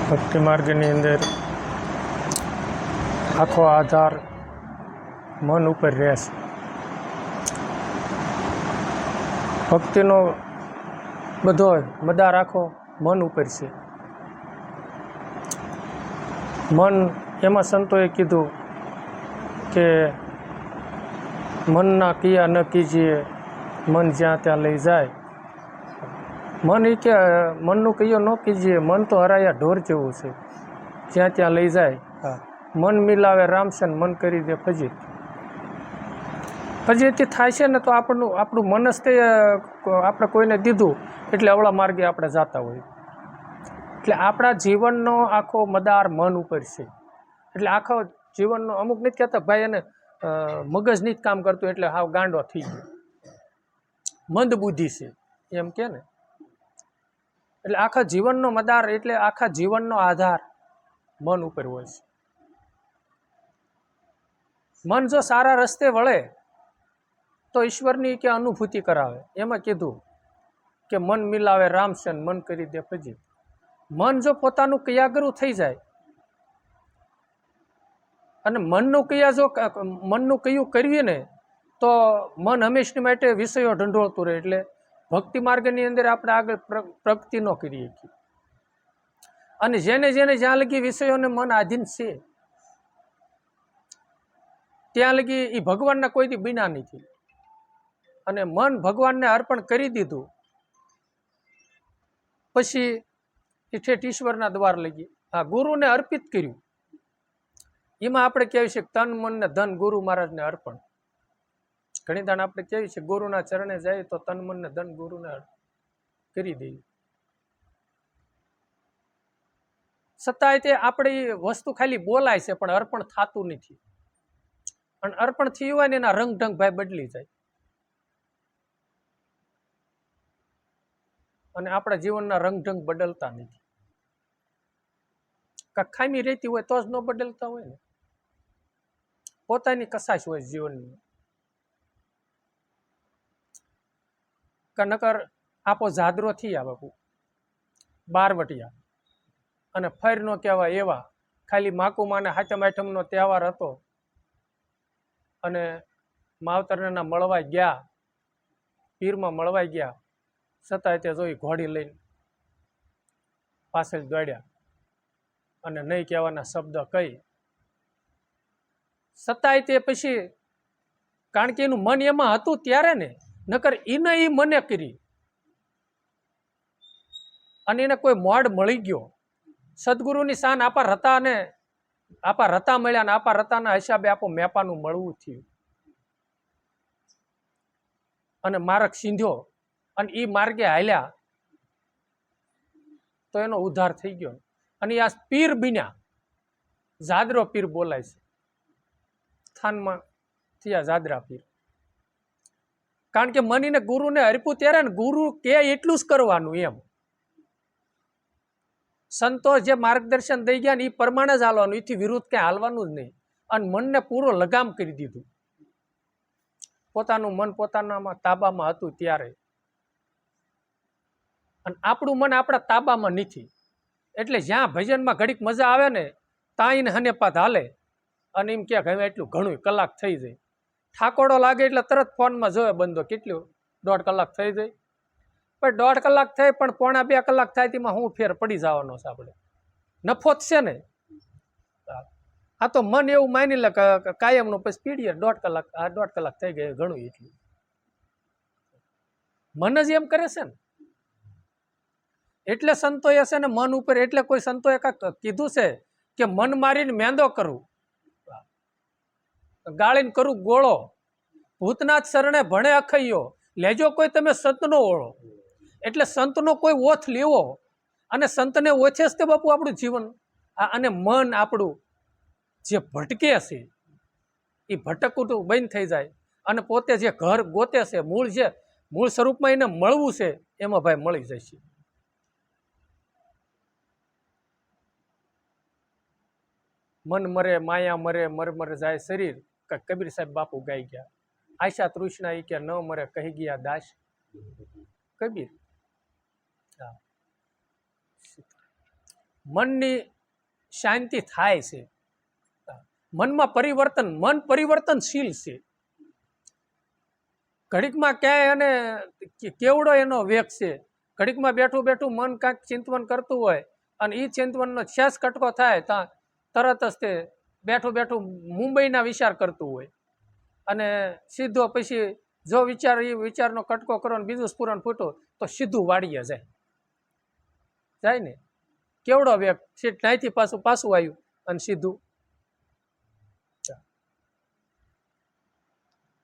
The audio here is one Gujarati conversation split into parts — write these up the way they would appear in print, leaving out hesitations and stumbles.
ભક્તિ માર્ગની અંદર આખો આધાર મન ઉપર રહેશે. ભક્તિનો બધો મદાર આખો મન ઉપર છે. મન એમાં સંતોએ કીધું કે મનના કિયા ન કીજીએ, મન જ્યાં ત્યાં લઈ જાય. મન એ કે મનનું કયો ન કીજીએ, મન તો હરાયા ઢોર જેવું છે, જ્યાં ત્યાં લઈ જાય. હા, મન મિલાવે રામસન, મન કરી દે ફજીત. ફજીતી થાય છે ને તો આપણું મન જ તે આપણે કોઈને દીધું એટલે અવળા માર્ગે આપણે જતા હોય. એટલે આપણા જીવનનો આખો મદાર મન ઉપર છે. એટલે આખો જીવનનો અમુક નથી કહેતા ભાઈ એને મગજ નહીં કામ કરતું એટલે હાવ ગાંડો થઈ ગયો, મંદ બુદ્ધિ છે એમ કે ને. એટલે આખા જીવનનો મદાર એટલે આખા જીવનનો આધાર મન ઉપર હોય છે. મન જો સારા રસ્તે વળે તો ઈશ્વરની કે અનુભૂતિ કરાવે. એમાં કીધું કે મન મિલાવે રામસન, મન કરી દે ફજીત. મન જો પોતાનું ક્રિયાગરું થઈ જાય અને મનનું કયું કરવી ને તો મન હંમેશની માટે વિષયો ઢંઢોળતું રહે. એટલે ભક્તિ માર્ગની અંદર આપણે આગળ પ્રગતિ ન કરી શકીએ. અને જેને જ્યાં લગી વિષયોને મન આધીન છે ત્યાં લગી એ ભગવાનના કોઈથી બીના નથી. અને મન ભગવાનને અર્પણ કરી દીધું પછી એ ઠેઠ ઈશ્વરના દ્વાર લગી આ ગુરુને અર્પિત કર્યું. એમાં આપણે કહેવી છે તન મન ને ધન ગુરુ મહારાજને અર્પણ. ઘણી દાન આપણે કહેવી છે ગુરુના ચરણે જાય તો તન મન ને ધન ગુરુને કરી દઈએ. છતાંય તે આપણી વસ્તુ ખાલી બોલાય છે પણ અર્પણ થતું નથી. અને અર્પણ થયું હોય ને એના રંગ ઢંગ ભાઈ બદલી જાય. અને આપણા જીવનના રંગઢંગ બદલતા નથી. કાંઈક ખામી રહેતી હોય તો જ ન બદલતા હોય ને. પોતાની કસાશ હોય જીવનની. નકર આપો જાદરો થી આ બાપુ બારવટિયા અને ફેર નો કહેવાય એવા ખાલી માકુમાને હાચમ આઠમનો તહેવાર હતો અને માવતરને મળવાઈ ગયા, પીરમાં મળવાઈ ગયા, છતાંય તે જોઈ ઘોડી લઈને પાછળ દોડ્યા અને નહીં કહેવાના શબ્દ કહી. છતાંય તે પછી કારણ કે એનું મન એમાં હતું ત્યારે ને, નકર એને એ મને કરી અને એને કોઈ મોડ મળી ગયો. સદગુરુની શાન આપા રતા ને આપા રતા મળ્યા ને આપા રતાના હિસાબે આપો મેપાનું મળવું થયું અને માર્ગ સીંધ્યો અને એ માર્ગે હાલ્યા તો એનો ઉદ્ધાર થઈ ગયો. અને આ પીર બન્યા, જાદરો પીર બોલાય છે. સ્થાનમાં થયા જાદરા પીર. કારણ કે મનીને ગુરુને હરપું ત્યારે ને ગુરુ કે એટલું જ કરવાનું એમ. સંતો જે માર્ગદર્શન દઈ ગયા ને એ પ્રમાણે જ હાલવાનું, એથી વિરુદ્ધ ક્યાંય હાલવાનું જ નહીં. અને મનને પૂરો લગામ કરી દીધું. પોતાનું મન પોતાનામાં તાબામાં હતું ત્યારે. અને આપણું મન આપણા તાબામાં નથી. એટલે જ્યાં ભજનમાં ઘડીક મજા આવે ને ત્યાં એને હનેપાત હાલે અને એમ કે હવે એટલું ઘણું કલાક થઈ જાય. ઠાકોડો લાગે એટલે તરત ફોનમાં જોવે બંધો કેટલું 1.5 કલાક થઈ જાય. પણ 1.5 કલાક થઈ પણ 1.25 કલાક થાય તેમાં હું ફેર પડી જવાનો છે આપણે. નફો જ છે ને. આ તો મન એવું માની લે કાયમનું પછી પીડીએ 1.5 કલાક, આ 1.5 કલાક થઈ ગઈ ઘણું એટલું. મન જ એમ કરે છે ને. એટલે સંતોએ છે ને મન ઉપર, એટલે કોઈ સંતોએ કાંઈક કીધું છે કે મન મારીને મેંદો કરું, ગાળીને કરું ગોળો, ભૂતનાથ શરણે ભણે અખૈયો, લેજો કોઈ તમે સંતનો ઓળો. એટલે સંતનો કોઈ ઓથ લેવો અને સંતને ઓછે જ તે બાપુ આપણું જીવન. અને મન આપણું જે ભટકે છે એ ભટકવું બંધ થઈ જાય અને પોતે જે ઘર ગોતે છે, મૂળ સ્વરૂપમાં એને મળવું છે એમાં ભાઈ મળી જશે. મન મરે માયા મરે મર જાય શરીર, કબીર સાહેબ બાપુ ગાઈ ગયા. આશા તૃષ્ણા એ કે ન મરે કહી ગયા દાસ કબીર. મનની શાંતિ થાય છે. મનમાં પરિવર્તન, મન પરિવર્તનશીલ છે. ઘડીકમાં ક્યાંય અને કેવડો એનો વેગ છે. ઘડીકમાં બેઠું બેઠું મન કાંઈક ચિંતવન કરતું હોય અને એ ચિંતવનનો શેષ કટકો થાય ત્યાં તરત જ તે બેઠું બેઠું મુંબઈના વિચાર કરતું હોય અને સીધો પછી જો વિચાર એ વિચારનો કટકો કરો ને બીજું સ્ફુરણ ફૂટો તો સીધું વાડીએ જાય ને. કેવડો વેગ સીટ નાહીથી પાછું આવ્યું અને સીધું.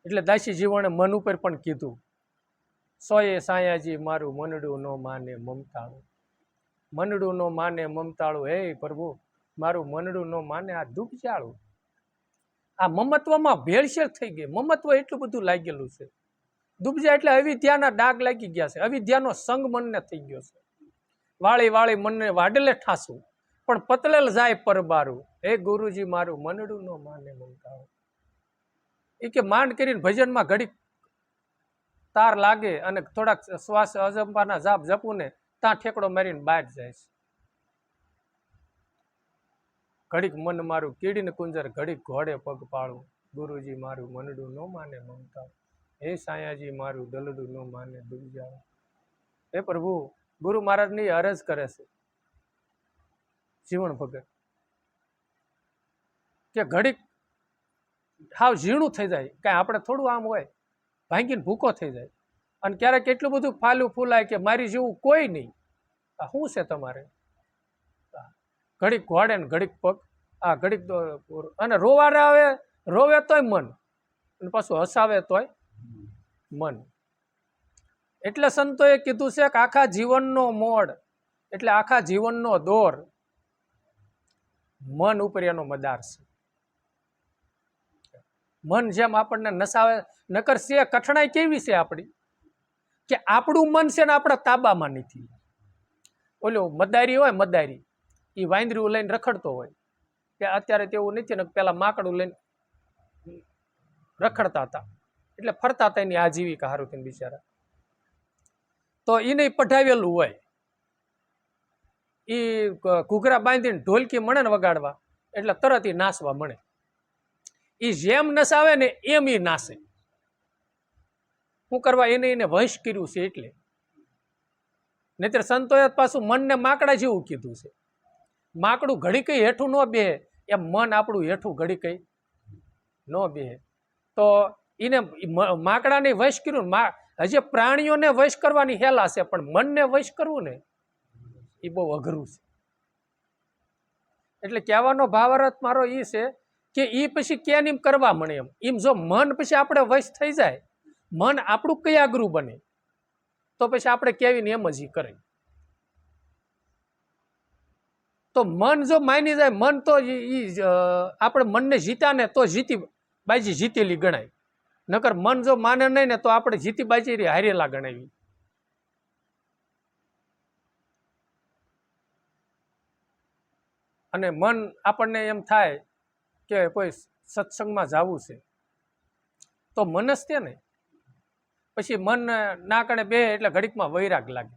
એટલે દાસી જીવણે મન ઉપર પણ કીધું, સોએ સાયાજી મારું મનડું નો માને મમતાળું. મનડું નો માને મમતાળું, હે પ્રભુ મારું મનડું નો માને આ દુબજાળું. આ મમત્વમાં ભેળસેળ થઈ ગઈ. મમત્વ એટલું બધું લાગેલું છે. દુબજા એટલે અવિદ્યાના ડાઘ લાગી ગયા છે. અવિદ્યાનો સંગ મનને થઈ ગયો છે. વાળી વાળી મનને વાડલે ઠાસું પણ પતલેલ જાય પરબારું. હે ગુરુજી મારું મનડું નો માને મમતાળું. એ કે માંડ કરીને ભજનમાં ઘડીક તાર લાગે અને થોડાક શ્વાસ અજંપાના જાપ જપું ને ત્યાં ઠેકડો મારીને બહાર જાય છે. ઘડીક મન મારું કીડીને કુંજર, ઘડીક ઘોડે પગ પાળું. ગુરુજી મારું મનડું નો માને મમતાળું. હે સાયાજી મારું દલડું નો માને દુબજાળું. હે પ્રભુ, ગુરુ મહારાજની અરજ કરે છે જીવન ભગત કે ઘડીક હાવ ઝીણું થઈ જાય. કાંઈ આપણે થોડું આમ હોય ભાંગીને ભૂકો થઈ જાય અને ક્યારેક એટલું બધું ફાલું ફૂલાય કે મારી જેવું કોઈ નહીં. આ શું છે તમારે? ઘડીક ઘોડે ને ઘડીક પગ, આ ઘડીક અને રોવારે આવે, રોવે તોય મન અને પાછું હસાવે તોય મન. એટલે સંતોએ કીધું છે કે આખા જીવનનો મોડ એટલે આખા જીવનનો દોર મન ઉપર એનો મદાર છે. મન જેમ આપણને નસાવે, નકર છે કઠણાઈ કેવી છે આપણી કે આપણું મન છે ને આપણા તાબામાં નથી. ઓલો મદારી હોય, મદારી એ વાંદરીઓ લઈને રખડતો હોય કે અત્યારે તેવું નથી ને, પેલા માકડું લઈને રખડતા હતા એટલે ફરતા હતા એની આજીવિકા હારું થઈને બિચારા. તો એને પઢાવેલું હોય, એ ઘૂઘરા બાંધીને ઢોલકી મળે ને વગાડવા એટલે તરત એ નાસવા મળે. એ જેમ નસાવે ને એમ એ નાસે. શું કરવા? એને વંશ કર્યું છે એટલે. નહીતર સંતોએ પાછું મનને માકડા જેવું કીધું છે. માકડું ઘડી કઈ હેઠું ન બેહે એમ મન આપણું હેઠું ઘડી કઈ ન બેહે. તો એને માકડાને વશ કર્યું. હજી પ્રાણીઓને વશ કરવાની હેલા છે પણ મનને વશ કરવું ને એ બહુ અઘરું છે. એટલે કહેવાનો ભાવાર્થ મારો એ છે કે એ પછી ક્યાં એમ કરવા મળે એમ જો મન પછી આપણે વશ થઈ જાય, મન આપણું કયાગરું બને તો પછી આપણે કેવીને એમ જ કરે. તો મન જો માની જાય, મન તો આપણે મનને જીતા ને તો બાજી જીતેલી ગણાય. નકર મન જો માને નહીં ને તો આપણે જીતી બાજી હારેલા ગણાવી. અને મન આપણને એમ થાય કે કોઈ સત્સંગમાં જવું છે તો મન જ તે ને. પછી મન ના કણે બે એટલે ઘડીકમાં વૈરાગ લાગે.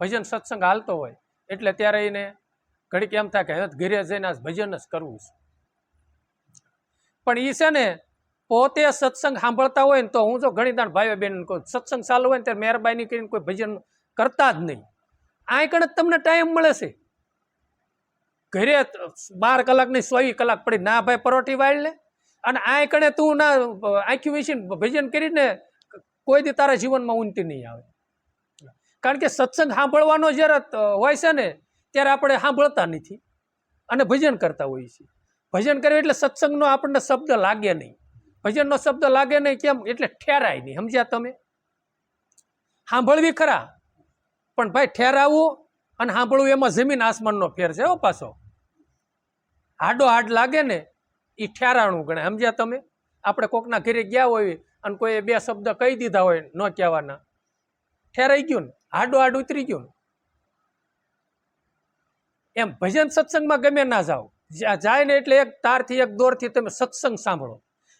ભજન સત્સંગ હાલતો હોય એટલે ત્યારે એને ઘડીક એમ થાય કે હવે ઘરે જઈને આજ ભજન જ કરવું છે. પણ એ છે ને પોતે સત્સંગ સાંભળતા હોય ને તો હું જો ઘણી દાણ ભાઈઓ બહેન કહું સત્સંગ ચાલુ હોય ને ત્યારે મહેરબાની કરીને કોઈ ભજન કરતા જ નહીં. આ કણે તમને ટાઈમ મળે છે. ઘરે 12 કલાકની 24 કલાક પડી ના ભાઈ પરોઠી વાળ લે અને આ કણે તું ના આંખી વીસીને ભજન કરીને કોઈ દી તારા જીવનમાં ઉન્નતિ નહીં આવે. કારણ કે સત્સંગ સાંભળવાનો જ્યારે હોય છે ને ત્યારે આપણે સાંભળતા નથી અને ભજન કરતા હોઈએ છીએ. ભજન કરવું એટલે સત્સંગનો આપણને શબ્દ લાગે નહીં, ભજનનો શબ્દ લાગે નહીં. કેમ? એટલે ઠેરાય નહીં. સમજ્યા તમે? સાંભળવી ખરા પણ ભાઈ ઠેરાવવું અને સાંભળવું એમાં જમીન આસમાનનો ફેર છે. હો પાછો હાડો હાડ લાગે ને એ ઠેરાણું ગણે. સમજ્યા તમે? આપણે કોકના ઘરે ગયા હોય અને કોઈ 2 શબ્દ કહી દીધા હોય ન કહેવાના, ઠેરાઈ ગયું ને, હાડો હાડ ઉતરી ગયું ને. એમ ભજન સત્સંગમાં ગમે ના જાઓ, જાય ને એટલે એક તારથી એક દોરથી તમે સત્સંગ સાંભળો.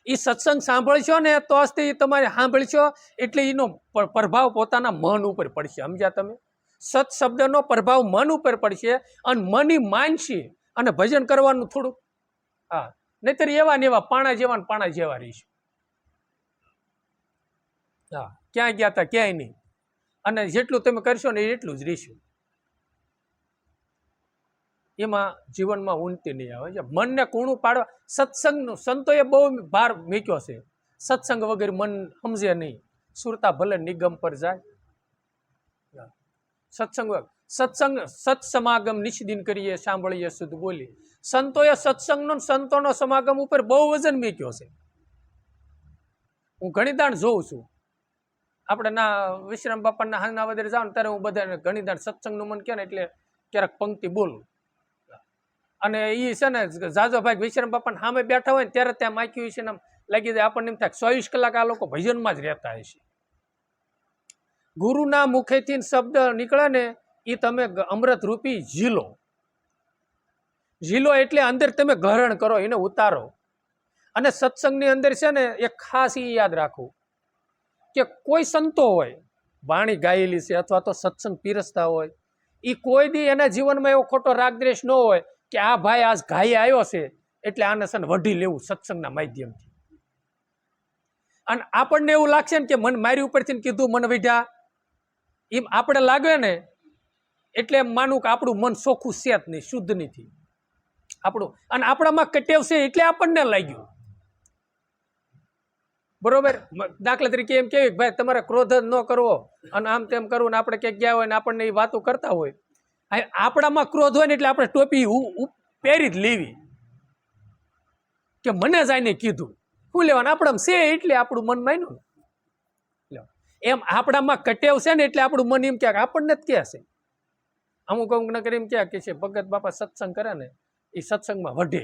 એ સત્સંગ સાંભળશો ને તો જ તે તમારે સાંભળશો એટલે એનો પ્રભાવ પોતાના મન ઉપર પડશે. સમજ્યા તમે? સત શબ્દનો પ્રભાવ મન ઉપર પડશે અને મની માનશે અને ભજન કરવાનું થોડું. હા, નહીતર એવા ને એવા પાણા જેવા ને પાણા જેવા રહીશું. હા, ક્યાં ગયા હતા ક્યાંય નહીં. અને જેટલું તમે કરશો ને એટલું જ રહીશું. એમાં જીવનમાં ઉન્નતિ નહીં આવે. મનને કૂણું પાડવા સત્સંગનું સંતોએ બહુ ભાર મૂક્યો છે. સત્સંગ વગર મન સમજે નહીં. સુરતા ભલે નિગમ પર જાય. સત્સંગ સત્સમાગમ નિષ્દિન કરીએ, સાંભળીએ શુદ્ધ બોલી. સંતોએ સત્સંગનો સંતોનો સમાગમ ઉપર બહુ વજન મૂક્યો છે. હું ઘણી દાણ જોઉં છું. આપણે ના વિશ્રામ બાપાના હાના વધારે જાવ ને ત્યારે હું બધાને ઘણી દાણ સત્સંગનું મન કહે ને એટલે ક્યારેક પંક્તિ બોલું. અને એ છે ને જાજો ભાઈ વિશ્રામ બાપાને સામે બેઠા હોય ને ત્યારે ત્યાં માખ્યું છે ને લાગી જાય આપણને એમ થાય 24 કલાક આ લોકો ભજનમાં જ રહેતા હશે. ગુરુના મુખેથી શબ્દ નીકળે ને એ તમે અમૃત રૂપી ઝીલો. ઝીલો એટલે અંદર તમે ગ્રહણ કરો, એને ઉતારો. અને સત્સંગની અંદર છે ને એક ખાસ એ યાદ રાખવું કે કોઈ સંતો હોય, વાણી ગાયેલી છે અથવા તો સત્સંગ પીરસતા હોય, એ કોઈ દી એના જીવનમાં એવો ખોટો રાગદ્વેષ ન હોય કે આ ભાઈ આજ ગાયે આવ્યો છે એટલે આને છે ને વઢી લેવું સત્સંગના માધ્યમથી. અને આપણને એવું લાગશે ને કે મન મારી ઉપરથી કીધું મને વઢ્યા, એમ આપણે લાગે ને એટલે એમ માનું કે આપણું મન ચોખ્ખું છે જ નહીં, શુદ્ધ નથી આપણું. અને આપણામાં કટેવ છે એટલે આપણને લાગ્યું. બરોબર. દાખલા તરીકે એમ કેવી ભાઈ તમારે ક્રોધ જ ન કરવો અને આમ તેમ કરવું ને આપણે ક્યાંક ગયા હોય ને આપણને એ વાતો કરતા હોય, આપણામાં ક્રોધ હોય ને એટલે આપણે ટોપી પહેરી જ લેવી કે મને જ આઈને કીધું. શું લેવાનું આપણામાં છે એટલે આપણું મન માન્યું. એમ આપણામાં કટેવ છે ને એટલે આપણું મન એમ ક્યાંક આપણને જ કહે છે. અમુક અમુક નગર એમ ક્યાં કે છે ભગત બાપા સત્સંગ કરે ને એ સત્સંગમાં વઢે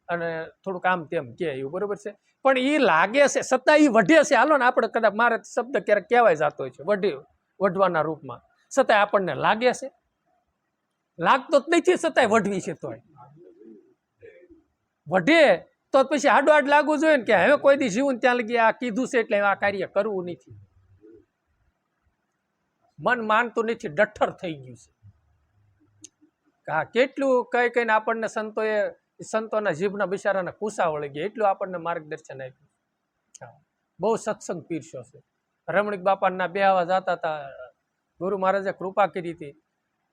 અને થોડુંક આમ તેમ કે એવું. બરોબર છે. પણ એ લાગે છે છતાં એ વઢે છે. હાલો ને આપણે કદાચ મારે શબ્દ ક્યારેક કહેવાય જતો હોય છે વઢવાના રૂપમાં, છતાંય આપણને લાગે છે. લાગતો જ નથી છતાંય વઢવી છે. તોય વઢે તો પછી હાડોહાડ લાગવું જોઈએ ને કે હવે કોઈ દી જીવન ત્યાં લગી આ કીધું છે એટલે આ કાર્ય કરવું નથી. મન માનતું નથી, ડઠ્ઠર થઈ ગયું છે. હા, કેટલું કઈ કઈને આપણને સંતોના જીભના બિચારાના કુસા વળી ગયા, એટલું આપણને માર્ગદર્શન આપ્યું. બહુ સત્સંગ પીરસ્યો છે. રમણીક બાપાના બેહવા જતા હતા, ગુરુ મહારાજે કૃપા કરી હતી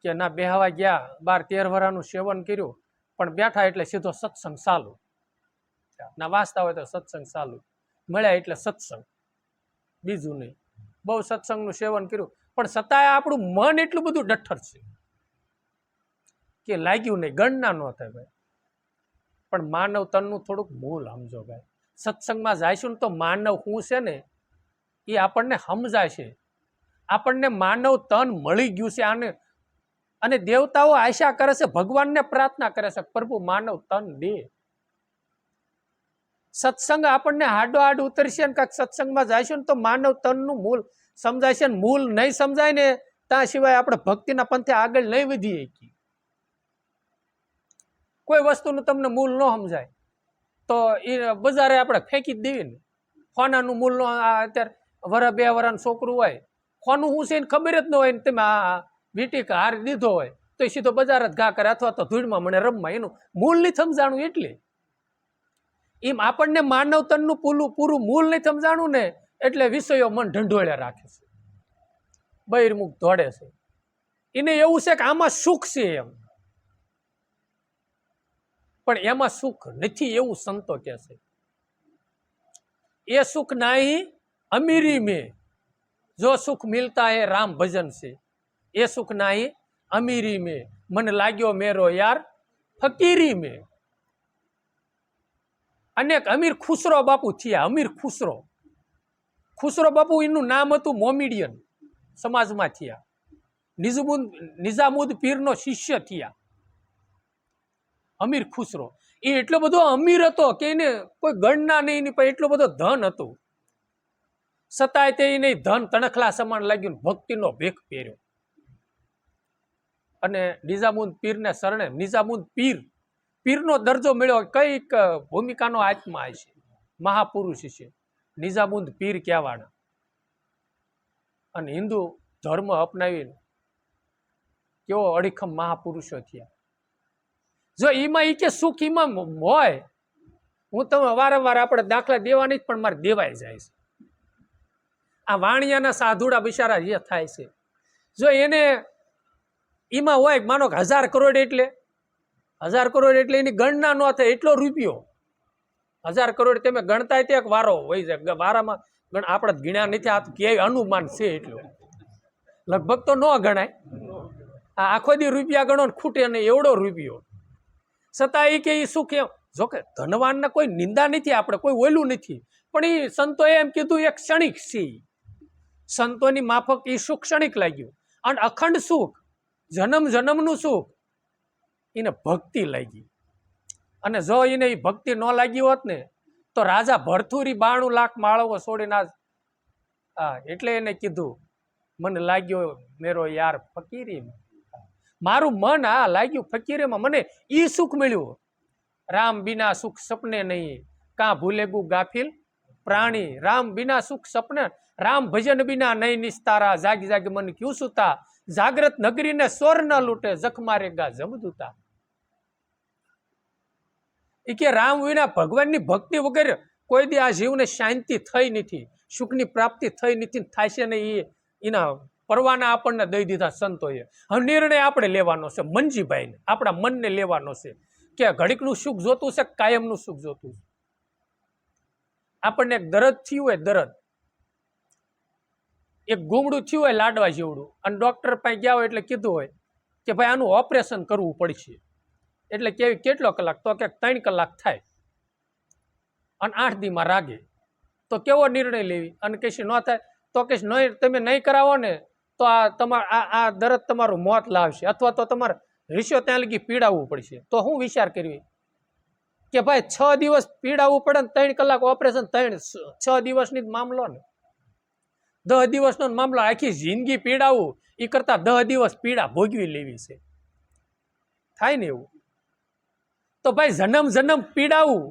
કે ના બેહવા ગયા, 12-13 વર્ષનું સેવન કર્યું, પણ બેઠા એટલે સીધો સત્સંગ ચાલુ. ના વાંચતા હોય તો સત્સંગ ચાલુ, મળ્યા એટલે સત્સંગ, બીજું નહીં. બહુ સત્સંગનું સેવન કર્યું પણ છતાંય આપણું મન એટલું બધું ડઠ્ઠર છે કે લાગ્યું નહીં, ગણના ન થાય ભાઈ. પણ માનવ તનનું થોડુંક મૂળ સમજો ભાઈ. સત્સંગમાં જઈશું ને તો માનવ શું છે ને એ આપણને સમજાય છે. આપણને માનવ તન મળી ગયું છે આને. અને દેવતાઓ આશા કરે છે, ભગવાનને પ્રાર્થના કરે છે પ્રભુ માનવ તન દે. સત્સંગ આપણને હાડોહાડ ઉતરશે ને કાંઈક સત્સંગમાં જઈશું ને તો માનવ તનનું મૂળ સમજાય છે. મૂળ નહીં સમજાય ને ત્યાં સિવાય આપણે ભક્તિના પંથે આગળ નહીં વધીએ. કોઈ વસ્તુનું તમને મૂળ ન સમજાય તો એ બજારે આપણે ફેંકી જ દેવી ને. ખોનાનું મૂળ નો અત્યારે વરા 2 વર્ષનું છોકરું હોય, ખોનું શું છે એને ખબર જ ન હોય ને તમે આ વીટી હાર દીધો હોય તો એ સીધો બજાર જ ઘા કરે અથવા તો ધૂળમાં મને રમવા. એનું મૂળ નહીં સમજાણું એટલે. એમ આપણને માનવ તનનું પૂરું મૂળ નહીં સમજાણું ને એટલે વિષયો મન ઢંઢોળ્યા રાખે છે, બહિર્મુખ દોડે છે. એને એવું છે કે આમાં સુખ છે એમ, પણ એમાં સુખ નથી એવું સંતો કહે છે. એ સુખ નહીં અમીરી में, જો સુખ મિલતા હે રામ ભજન से, એ સુખ નહીં અમીરી में, મને લાગ્યો મેરો યાર ફકીરી में. અનેક અમીર ખુસરો બાપુ થયા. અમીર ખુસરો બાપુ એનું નામ હતું, મોમેડિયન સમાજમાં થયા. નિઝામુદ પીરનો શિષ્ય થયા અમીર ખુસરો. એ એટલો બધો અમીર હતો કે એને કોઈ ગણના નહીં, પણ એટલો બધો ધન હતું. છતાંય તે એને ધન તણખલા સમાન લાગ્યું, ભક્તિનો ભેખ પહેર્યો અને નિઝામુદ પીરને શરણે. નિઝામુદ પીરનો દરજ્જો મળ્યો. કઈક ભૂમિકાનો આત્મા છે, મહાપુરુષ છે નિઝામુદ પીર કહેવાના. અને હિન્દુ ધર્મ અપનાવીને કેવો અડીખમ મહાપુરુષો થયા. જો એમાં એ કે સુખ એમાં હોય, હું તમે વારંવાર આપણે દાખલા દેવાની જ પણ મારે દેવાઈ જાય છે. આ વાણિયાના સાધુડા બિચારા જે થાય છે, જો એને એમાં હોય માનો કે 1000 કરોડ એટલે 1000 કરોડ એટલે એની ગણના ન થાય એટલો રૂપિયો. 1000 કરોડ તમે ગણતા તે એક વારો હોય છે, વારામાં આપણે ગણ્યા નથી, આ કેવી અનુમાન છે એટલું, લગભગ તો ન ગણાય. આ આખો દી રૂપિયા ગણો ને ખૂટે નહીં એવડો રૂપિયો. છતાં એ કે એ સુખ એમ, જોકે ધનવાનને કોઈ નિંદા નથી, આપણે કોઈ ઓલું નથી, પણ એ સંતોએ એમ કીધું એક ક્ષણિક છે. સંતોની માફક એ સુખ ક્ષણિક લાગ્યું. અને અખંડ સુખ, જન્મ જન્મનું સુખ એને ભક્તિ લાગી. અને જો એને એ ભક્તિ ન લાગી હોત ને તો રાજા ભરથુરી 92 લાખ માળવો છોડીને એટલે એને કીધું મને લાગ્યો મેરો યાર ફકીરી, મારું મન લાગ્યું ફકીરીમાં, મને ઈ સુખ મળ્યું. રામ બિના સુખ સપને નહીં, કાં ભૂલેગું ગાફિલ પ્રાણી. રામ બિના સુખ સપને, રામ ભજન બિના નહીં નિસ્તારા. જાગી જાગી મન ક્યું સુતા, જાગ્રત નગરીને સોર ન લૂટે, જખ મારેગા જમદૂતા. એ કે રામ વિના ભગવાનની ભક્તિ વગેરે કોઈ દી આ જીવને શાંતિ થઈ નથી, સુખની પ્રાપ્તિ થઈ નથી, થાય છે ને એના પરવાના આપણને દઈ દીધા સંતોએ. હવે નિર્ણય આપણે લેવાનો છે, મનજીભાઈને આપણા મનને લેવાનો છે કે ઘડીકનું સુખ જોતું છે, કાયમનું સુખ જોતું છે. આપણને એક દર્દ થયું હોય, દર્દ એક ગુમડું થયું હોય લાડવા જેવડું, અને ડોક્ટર પાસે ગયા હોય એટલે કીધું હોય કે ભાઈ આનું ઓપરેશન કરવું પડશે. એટલે કેવી કેટલો કલાક, તો કે 3 કલાક થાય અને 8 દીમાં રાગે. તો કેવો નિર્ણય લેવી? અને કશી ન થાય તો કે નહીં, તમે નહીં કરાવો ને તો આ દર્દ તમારું મોત લાવશે, અથવા તો તમારે રીસ્યો ત્યાં લગી પીડાવવું પડશે. તો હું વિચાર કરવી કે ભાઈ 6 દિવસ પીડાવવું પડે ને 3 કલાક ઓપરેશન, 6 દિવસની જ મામલો ને, 10 દિવસનો મામલો, આખી જિંદગી પીડાવવું એ કરતા 10 દિવસ પીડા ભોગવી લેવી છે. થાય ને એવું? તો ભાઈ જન્મ જન્મ પીડાવું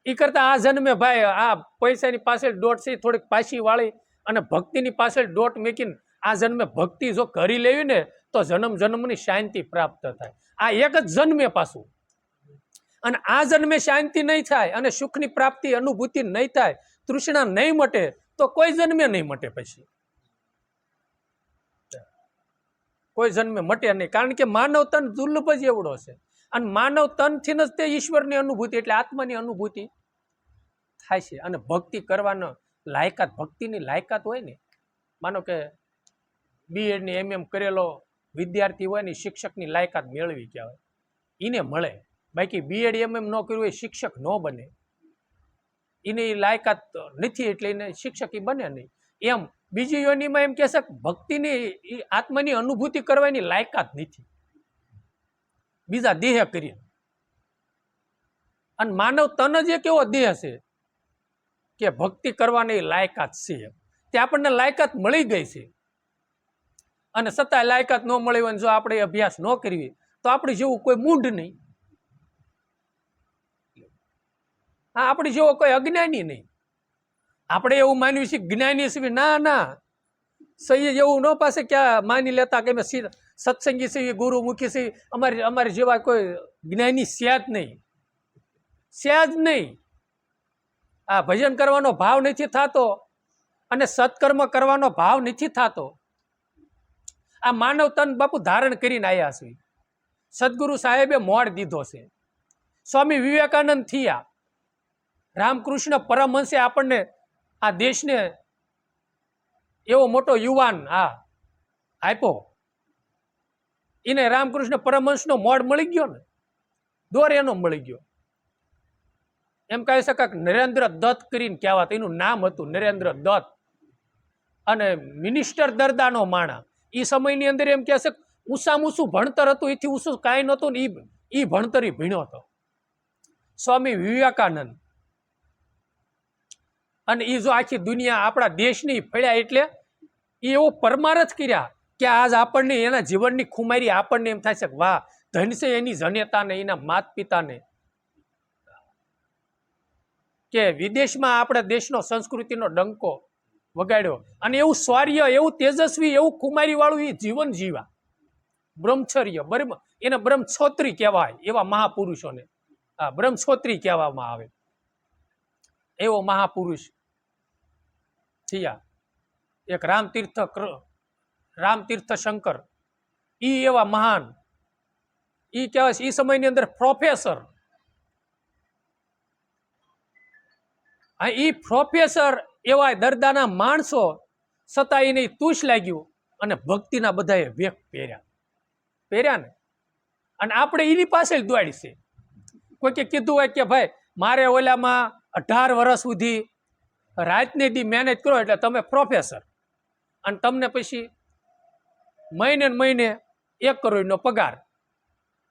એ કરતા આ જન્મે ભાઈ આ પૈસાની પાછળ દોટ છે થોડીક પાછી વાળી અને ભક્તિની પાછળ દોટ મેકીને આ જન્મે ભક્તિ જો કરી લેવી ને તો જન્મ જન્મની શાંતિ પ્રાપ્ત થાય. આ એક જ જન્મે પાછું, અને આ જન્મે શાંતિ નહીં થાય અને સુખની પ્રાપ્તિ અનુભૂતિ નહીં થાય, તૃષ્ણા નહીં મટે તો કોઈ જન્મે નહીં મટે. પછી કોઈ જન્મે મટે નહીં, કારણ કે માનવ તન દુર્લભ જ એવડો છે. અને માનવ તનથી જ તે ઈશ્વરની અનુભૂતિ એટલે આત્માની અનુભૂતિ થાય છે. અને ભક્તિ કરવાનો લાયકાત, ભક્તિની લાયકાત હોય ને, માનો કે BEd ની MM કરેલો વિદ્યાર્થી હોય ને, શિક્ષકની લાયકાત મેળવી ગયા હોય એને મળે. બાકી BEd MM ન કર્યું હોય શિક્ષક ન બને, એની લાયકાત નથી એટલે એને શિક્ષક બને નહીં. એમ બીજી યોનિમાં એમ કહેશે ભક્તિની આત્માની અનુભૂતિ કરવાની લાયકાત નથી, બીજા દેહ કરી. અને માનવ તન જ એક એવો દેહ છે કે ભક્તિ કરવાની લાયકાત છે, તે આપણને લાયકાત મળી ગઈ છે. અને છતાં લાયકાત ન મળી હોય, જો આપણે અભ્યાસ ન કરવી તો આપણે જેવું કોઈ મૂઢ નહીં, હા આપણે જેવો કોઈ અજ્ઞાની નહીં. આપણે એવું માન્યું છે જ્ઞાની છે, ના સહી એવું ન પાસે ક્યાં માની લેતા કે અમે સત્સંગી છે, ગુરુમુખી છે, અમારી જેવા કોઈ જ્ઞાની છે જ નહીં. આ ભજન કરવાનો ભાવ નથી થતો અને સત્કર્મ કરવાનો ભાવ નથી થતો. આ માનવ તન બાપુ ધારણ કરીને આવ્યા છે. સદગુરુ સાહેબે મોડ દીધો છે. સ્વામી વિવેકાનંદ થયા, રામકૃષ્ણ પરમહંસે આપણને આ દેશને એવો મોટો યુવાન આપ્યો. એને રામકૃષ્ણ પરમહંસનો મોડ મળી ગયો ને, દોર એનો મળી ગયો. એમ કહી શકાય નરેન્દ્ર દત્ત કરીને કહેવાત, એનું નામ હતું નરેન્દ્ર દત્ત. અને મિનિસ્ટર દરદાનો માણા. એ સમયની અંદર એમ કહેશે ઊંચામાં ઊંચું ભણતર હતું, એથી ઊંચું કાંઈ નહોતું ને એ ભણતર ભીણ્યો હતો સ્વામી વિવેકાનંદ. અને એ જો આખી દુનિયા આપણા દેશની ફળ્યા એટલે એ એવો પરમારથ કર્યા કે આજ આપણને એના જીવનની ખુમારી આપણને એમ થાય છે કે વાહ, ધન છે એની જનેતાને, એના માત પિતાને, કે વિદેશમાં આપણા દેશનો સંસ્કૃતિનો ડંકો વગાડ્યો અને એવું શૌર્ય, એવું તેજસ્વી, એવું ખુમારી વાળું એ જીવન જીવા. બ્રહ્મચર્ય એને બ્રહ્મછોત્રી કહેવાય એવા મહાપુરુષોને બ્રહ્મછોત્રી કહેવામાં આવે. એવો મહાપુરુષ થયા એક રામતીર્થ શંકર. ઈ એવા મહાન, ઈ કહેવાય છે ઈ સમયની અંદર પ્રોફેસર. ઈ પ્રોફેસર એવા દરદાના માણસો છતાં એને તુષ લાગ્યું અને ભક્તિના બધાએ વેગ પહેર્યા ને. અને આપણે એની પાસે જ દોડી છે. કોઈકે કીધું હોય કે ભાઈ મારે ઓલામાં 18 વર્ષ સુધી રાતને દી મહેનત કરો એટલે તમે પ્રોફેસર, અને તમને પછી મહિને 1 કરોડનો પગાર.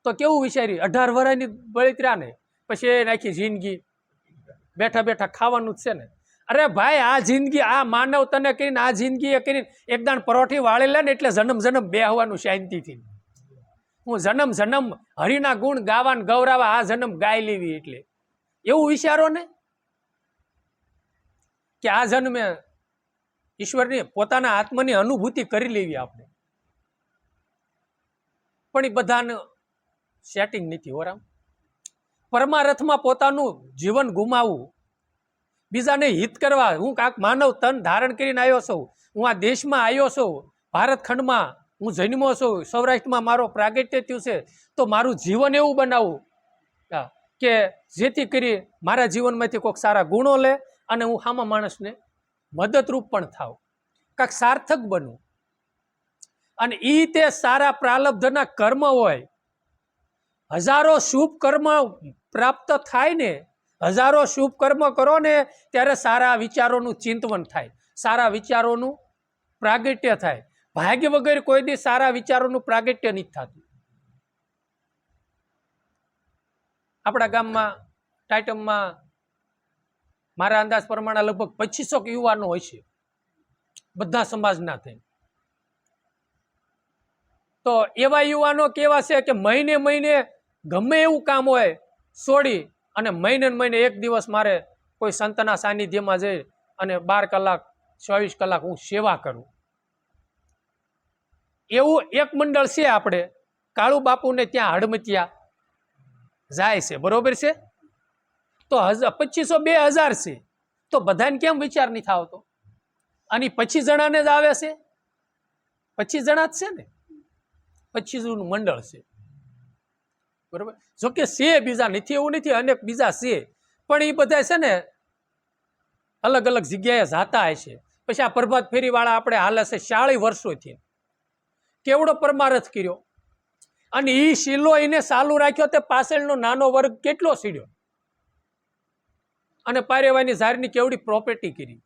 તો કેવું વિચારી 18 વર્ષની બળતરાને પછી એ નાખી જિંદગી બેઠા બેઠા ખાવાનું જ છે ને. અરે ભાઈ આ જિંદગી આ માનવ તને કરીને આ જિંદગી એ કરીને એકદાન પરોઠી વાળી લે ને એટલે જન્મ બેહવાનું શાંતિથી. હું જન્મ હરિના ગુણ ગાવાન ગૌરાવા આ જન્મ ગાઈ લેવી, એટલે એવું વિચારો ને કે આ જન્મે ઈશ્વરની પોતાના આત્માની અનુભૂતિ કરી લેવી આપણે. પણ એ બધાનું સેટિંગ નથી હોરામ. પરમારથમાં પોતાનું જીવન ગુમાવવું, બીજાને હિત કરવા. હું કાંક માનવ તન ધારણ કરીને આવ્યો છું, હું આ દેશમાં આવ્યો છું, ભારત ખંડમાં હું જન્મો છું, સૌરાષ્ટ્રમાં મારો પ્રાગટ્ય થયું છે, તો મારું જીવન એવું બનાવવું કે જેથી કરી મારા જીવનમાંથી કોઈક સારા ગુણો લે અને હું સામા માણસને મદદરૂપ પણ થાવ, કાંક સાર્થક બનવું. અને એ તે સારા પ્રાલબ્ધના કર્મ હોય. હજારો શુભ કર્મ પ્રાપ્ત થાય ને, હજારો શુભ કર્મ કરો ને ત્યારે સારા વિચારોનું ચિંતવન થાય, સારા વિચારોનું પ્રાગટ્ય થાય. ભાગ્ય વગર કોઈ દી સારા વિચારોનું પ્રાગટ્ય નથી થતું. આપણા ગામમાં ટાઇટમમાં મારા અંદાજ પ્રમાણે લગભગ 2500 યુવાનો હોય છે, બધા સમાજના થઈ. તો એવા યુવાનો કેવા છે કે મહિને ગમે એવું કામ હોય છોડી અને મહિને 1 દિવસ મારે કોઈ સંતના સાનિધ્યમાં જઈ અને 12 કલાક 24 કલાક હું સેવા કરું. એવું એક મંડળ છે આપણે કાળુ બાપુને ત્યાં હડમતિયા જાય છે, બરોબર છે. તો 2500 2000 છે, તો બધાને કેમ વિચાર નહીં આવતો? અને 25 જણાને જ આવે છે, 25 જણા જ છે ને, 25 નું મંડળ છે, બરોબર. જોકે છે બીજા નથી એવું નથી, અનેક બીજા છે, પણ એ બધા છે ને અલગ અલગ જગ્યાએ જાતા હશે. પછી આ પ્રભાત ફેરી વાળા આપણે હાલે છે 40 વર્ષોથી. કેવડો પરમારથ કર્યો, અને એ શીલો એને ચાલુ રાખ્યો તે પાછળનો નાનો વર્ગ કેટલો સીડ્યો, અને પારેવાની ઝારની કેવડી પ્રોપર્ટી કરી.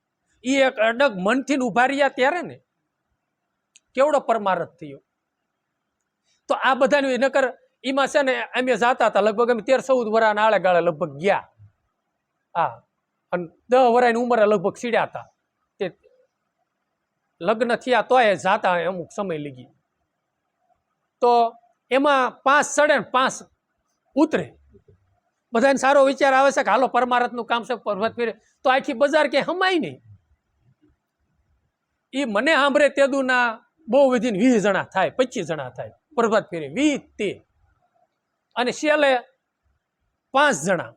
એ એક અડગ મનથી ઉભા રહ્યા ત્યારે ને કેવડો પરમારથ થયો. તો આ બધાની નકર એમાં છે ને અમે જાતા હતા લગભગ અમે 13-14 વર્ષ આળે ગાળે લગભગ ગયા. હા, અને 10 વર્ષની ઉંમરે લગભગ સીડ્યા હતા. તે લગ્ન થયા તોય જાતા અમુક સમય લગી. તો એમાં 5 ચડે ને 5 ઉતરે. બધાને સારો વિચાર આવે છે કે હાલો પરમારથનું કામ છે, પર્વત ફેરે, તો આખી બજાર કે હમાય નહીં. એ મને સાંભળે તેદુના બહુ વિધિને 20 જણા થાય, 25 જણા થાય પ્રભાત ફેરે, 20 તે. અને શેલે 5 જણા,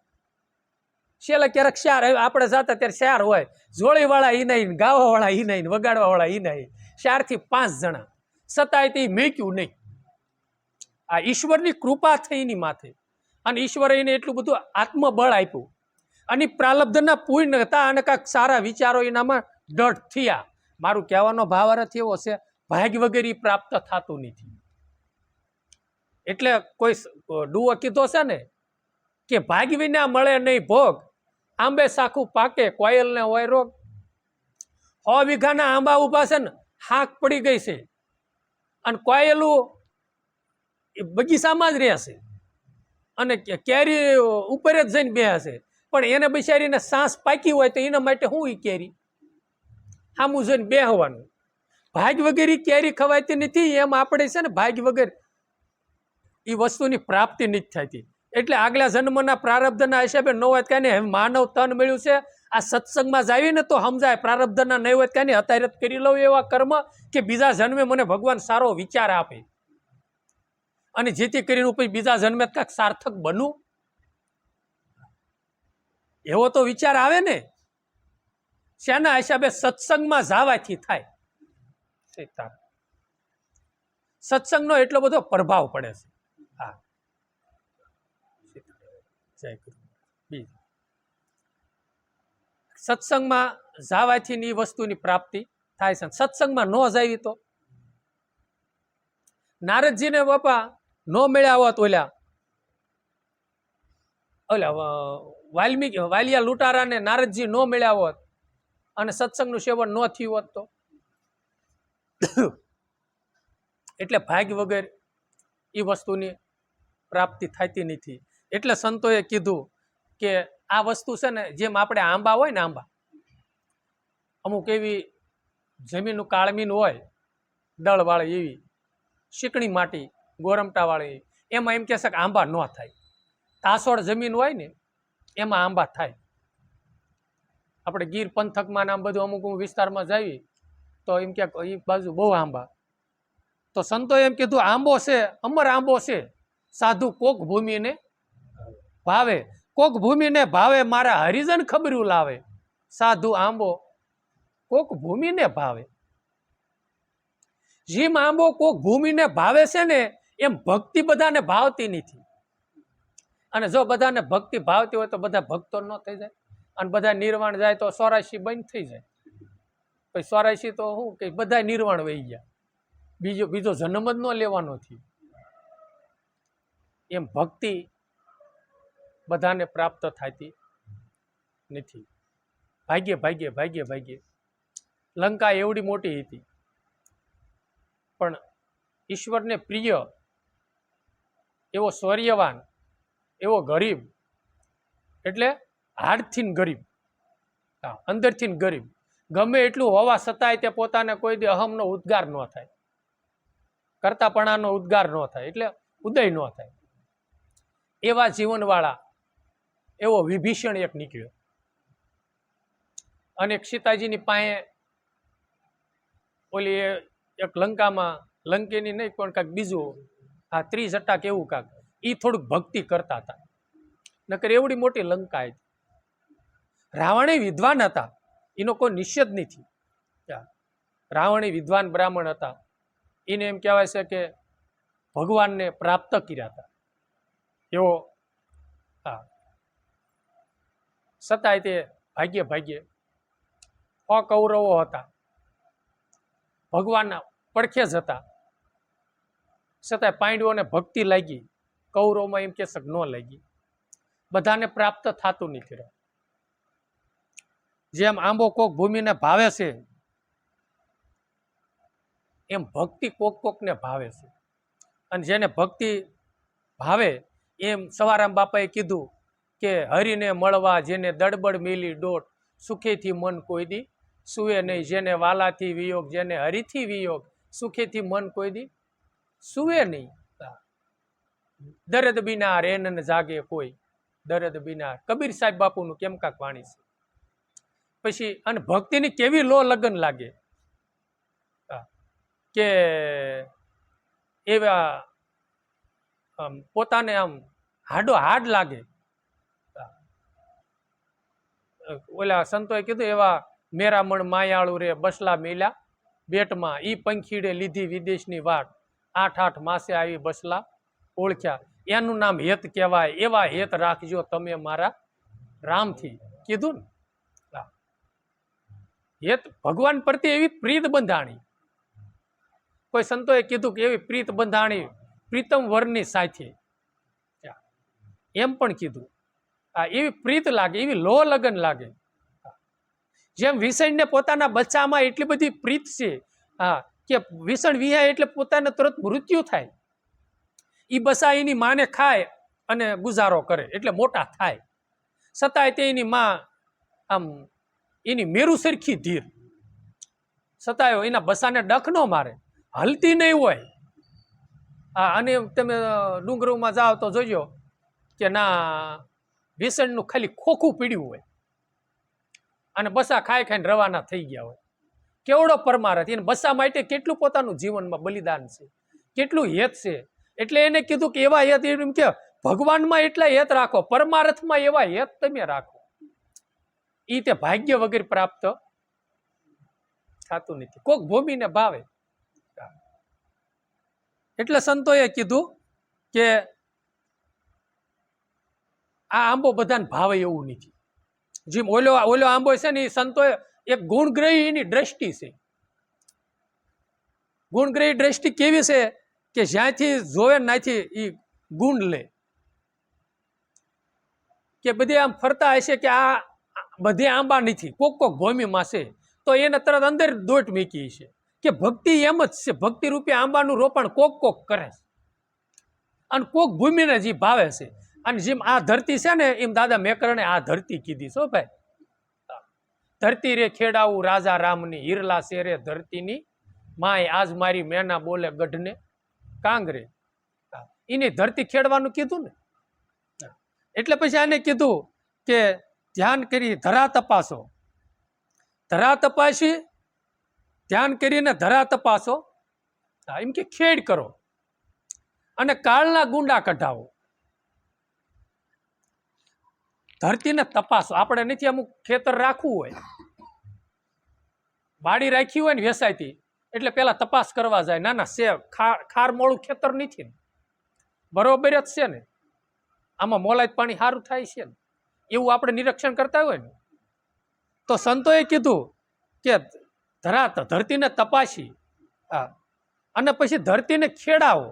શેલે ક્યારેક 4. આપણે જતા ત્યારે 4 હોય, જોળી વાળા ઈ નહીં, ગાવા વાળા ઈ નહીં, વગાડવા વાળા ઈ નહીં, 4 થી 5 જણા. છતાંય તે મેક્યું નહીં. આ ઈશ્વરની કૃપા થઈ એની માથે, અને ઈશ્વરે એને એટલું બધું આત્મબળ આપ્યું, અને પ્રાલબ્ધના પૂર્ણ હતા, અને કાંઈક સારા વિચારો એનામાં દઢ થયા. મારું કહેવાનો ભાવ અર્થ એવો છે, ભાગ્ય વગેરે પ્રાપ્ત થતું નથી. એટલે કોઈ ડુઓ કીધો છે ને કે ભાગ્ય વિના મળે નહીં ભોગ, આંબે સાખું પાકે કોયલને હોય રોગ. 100 વીઘાના આંબા ઉભા છે ને, હાક પડી ગઈ છે, અને કોયલું બગીચામાં જ રહેશે, અને કેરી ઉપર જ જઈને બેસે, પણ એને બિચારીને સાસ પાકી હોય તો એના માટે શું એ કેરી સામું જઈને બેહવાનું. ભાગ વગેરે કેરી ખવાતી નથી, એમ આપણે છે ને ભાગ વગર એ વસ્તુની પ્રાપ્તિ નથી થતી. એટલે આગલા જન્મના પ્રારબ્ધના હિસાબે ન હોય કાંઈ માનવ તન મળ્યું છે, આ સત્સંગમાં જાવીને તો સમજાય પ્રારબ્ધના નહીં હોય કાંઈ હતારત કરી લઉં એવા કર્મ કે બીજા જન્મે મને ભગવાન સારો વિચાર આપે. અને જેથી કરીને પછી બીજા જન્મે કાંઈક સાર્થક બનવું, એવો તો વિચાર આવે ને. શેના હિસાબે? સત્સંગમાં જવાથી થાય. સત્સંગનો એટલો બધો પ્રભાવ પડે છે. હા, જય ગુરુ. બીજું સત્સંગમાં જવાથી એ વસ્તુની પ્રાપ્તિ થાય છે. સત્સંગમાં ન જાવી તો નારદજીને બાપા ન મળ્યા હોત ઓલા વાલિયા લૂંટારાને નારદજી ન મળ્યા હોત અને સત્સંગનું સેવન ન થયું હોત તો. એટલે ભાગ્ય વગર એ વસ્તુની પ્રાપ્તિ થતી નથી. એટલે સંતોએ કીધું કે આ વસ્તુ છે ને, જેમ આપણે આંબા હોય ને, આંબા અમુક એવી જમીનનું કાળમીન હોય દળવાળી, એવી શીકણી માટી ગોરમટાવાળી, એમાં એમ કહેશે કે આંબા ન થાય. તાસોળ જમીન હોય ને એમાં આંબા થાય. આપણે ગીર પંથકમાં આમ બધું અમુક વિસ્તારમાં જઈએ તો એમ કે એ બાજુ બહુ આંબા. તો સંતોએ એમ કીધું આંબો છે, અમર આંબો છે, સાધુ કોક ભૂમિને ભાવે, કોક ભૂમિને ભાવે, મારા હરિજન ખબર્યું લાવે. સાધુ આંબો કોક ભૂમિને ભાવે. જેમ આંબો કોક ભૂમિને ભાવે છે ને, એમ ભક્તિ બધાને ભાવતી નથી. અને જો બધાને ભક્તિ ભાવતી હોય તો બધા ભક્તો ન થઈ જાય, અને બધા નિર્વાણ જાય તો 84 બંધ થઈ જાય. પછી 84 તો શું કે બધા નિર્વાણ વહી ગયા, બીજો જન્મ જ ન લેવાનો થયો. એમ ભક્તિ બધાને પ્રાપ્ત થતી નથી. ભાગ્યે ભાગ્યે ભાગ્યે ભાગ્યે. લંકા એવડી મોટી હતી, પણ ઈશ્વરને પ્રિય એવો શૌર્યવાન, એવો ગરીબ, એટલે હાડથી ગરીબ, અંદરથી ગરીબ, ગમે એટલું હોવા છતાંય તે પોતાને કોઈ દી અહમનો ઉદ્ગાર ન થાય, કરતાપણાનો ઉદ્ગાર ન થાય, એટલે ઉદય ન થાય. એવા જીવનવાળા એવો વિભીષણ એક નીકળ્યો. અને સીતાજીની પાસે ઓલી એક લંકામાં, લંકેની નહીં પણ કાંઈક બીજું, આ 30 અટ્ટા કેવું કાંક, એ થોડુંક ભક્તિ કરતા હતા. નકર એવડી મોટી લંકા હતી. રાવણે વિદ્વાન હતા, એનો કોઈ નિષેધ નથી. રાવણે વિદ્વાન બ્રાહ્મણ હતા. એને એમ કહેવાય છે કે ભગવાનને પ્રાપ્ત કર્યા હતા એવો. હા, છતાંય તે ભાગ્યે ભાગ્યે અકૌરવો હતા, ભગવાનના પડખે જ હતા. છતાંય પાંડવોને ભક્તિ લાગી, કૌરવમાં એમ કે ન લાગી. બધાને પ્રાપ્ત થતું નથી. જેમ આંબો કોક ભૂમિને ભાવે છે, એમ ભક્તિ કોક કોકને ભાવે છે. અને જેને ભક્તિ ભાવે, એમ સવારામ બાપાએ કીધું કે હરિને મળવા જેને દડબડ મેલી ડોટ, સુખેથી મન કોઈ દી સુવે નહીં. જેને વાલાથી વિયોગ, જેને હરિથી વિયોગ, સુખેથી મન કોઈ દી સુવે નહીં. દર્દ બિના રેન જાગે કોઈ, દર્દ બિના. કબીર સાહેબ બાપુનું કેમ કાક વાણી છે. પછી અને ભક્તિની કેવી લો લગન લાગે કે એવા પોતાને આમ હાડો હાડ લાગે. ઓલા સંતોએ કીધું એવા મેરામણ માયાળુ રે બસલા મેલા બેટમાં, ઈ પંખીડે લીધી વિદેશની વાટ, 8 માસે આવી બસલા ઓળખ્યા. એનું નામ હેત કહેવાય, એવા હેત રાખજો તમે મારા રામથી. કીધું ને, હેત ભગવાન પ્રત્યે એવી પ્રીત બંધાણી. કોઈ સંતોએ કીધું કે એવી પ્રીત બંધાણી પ્રીતમ વરની સાથે, એમ પણ કીધું. એવી પ્રીત લાગે, એવી લો લગન લાગે. જેમ વિષણને પોતાના બચ્ચામાં એટલી બધી પ્રીત છે કે વિષણ વિહાય એટલે પોતાને તરત મૃત્યુ થાય. એ બસા એની માને ખાય અને ગુજારો કરે, એટલે મોટા થાય. છતાંય તે એની માં આમ એની મેરુ સરખી ધીર, છતાંય એના બસાને ડખ ન મારે, હલતી નહીં હોય. અને તમે ડુંગરોમાં જાઓ તો જોજો કે ના વિષણનું ખાલી ખોખું પીડ્યું હોય અને બસા ખાઈ ખાઈને રવાના થઈ ગયા હોય. કેવડો પરમારથ! એને બસા માટે કેટલું પોતાનું જીવનમાં બલિદાન છે, કેટલું હેત છે. એટલે એને કીધું કે એવા હેત એમ કે ભગવાનમાં એટલા હેત રાખો, પરમાર્થમાં એવા હેત તમે રાખો, ઈ તે ભાગ્ય વગર પ્રાપ્ત થતું નથી, કોક ભૂમિને ભાવે. એટલે સંતોએ કીધું કે આ આંબો બધાને ભાવે એવું નથી. જેમ ઓલો આંબો છે ને, એ સંતોએ એક ગુણગ્રહી એની દ્રષ્ટિ છે. ગુણગ્રહી દ્રષ્ટિ કેવી છે કે જ્યાંથી જોવે ત્યાંથી એ ગુણ લે. કે બધી આમ ફરતા હશે કે આ બધી આંબા નથી, કોક ભૂમિમાં છે, તો એને તરત અંદર દોટ મૂકી છે કે ભક્તિ એમ જ છે, ભક્તિ રૂપી આંબાનું રોપણ કોક કરે છે અને કોક ભૂમિને જે ભાવે છે. અને જેમ આ ધરતી છે ને, એમ દાદા મેકરણે આ ધરતી કીધી છો ભાઈ. ધરતી રે ખેડાવું રાજા રામની, હિરલા શેરે ધરતીની માય, આજ મારી મેના બોલે ગઢને કાંગરે. એની ધરતી ખેડવાનું કીધું ને. એટલે પછી આને કીધું કે ધ્યાન કરી ધરા તપાસો, ધરા તપાસી ધ્યાન કરીને ધરા તપાસો, એમ કે ખેડ કરો અને કાળના ગુંડા કઢાવો. ધરતીને તપાસો. આપણે નથી અમુક ખેતર રાખવું હોય, વાડી રાખી હોય ને વેસાયતી, એટલે પેલા તપાસ કરવા જાય. ના ના છે ખાર મોળું ખેતર નથી ને, બરોબર જ છે ને, આમાં મોલાયત પાણી સારું થાય છે ને, એવું આપણે નિરીક્ષણ કરતા હોય ને. તો સંતોએ કીધું કે ધરતીને તપાસી અને પછી ધરતીને ખેડાવો.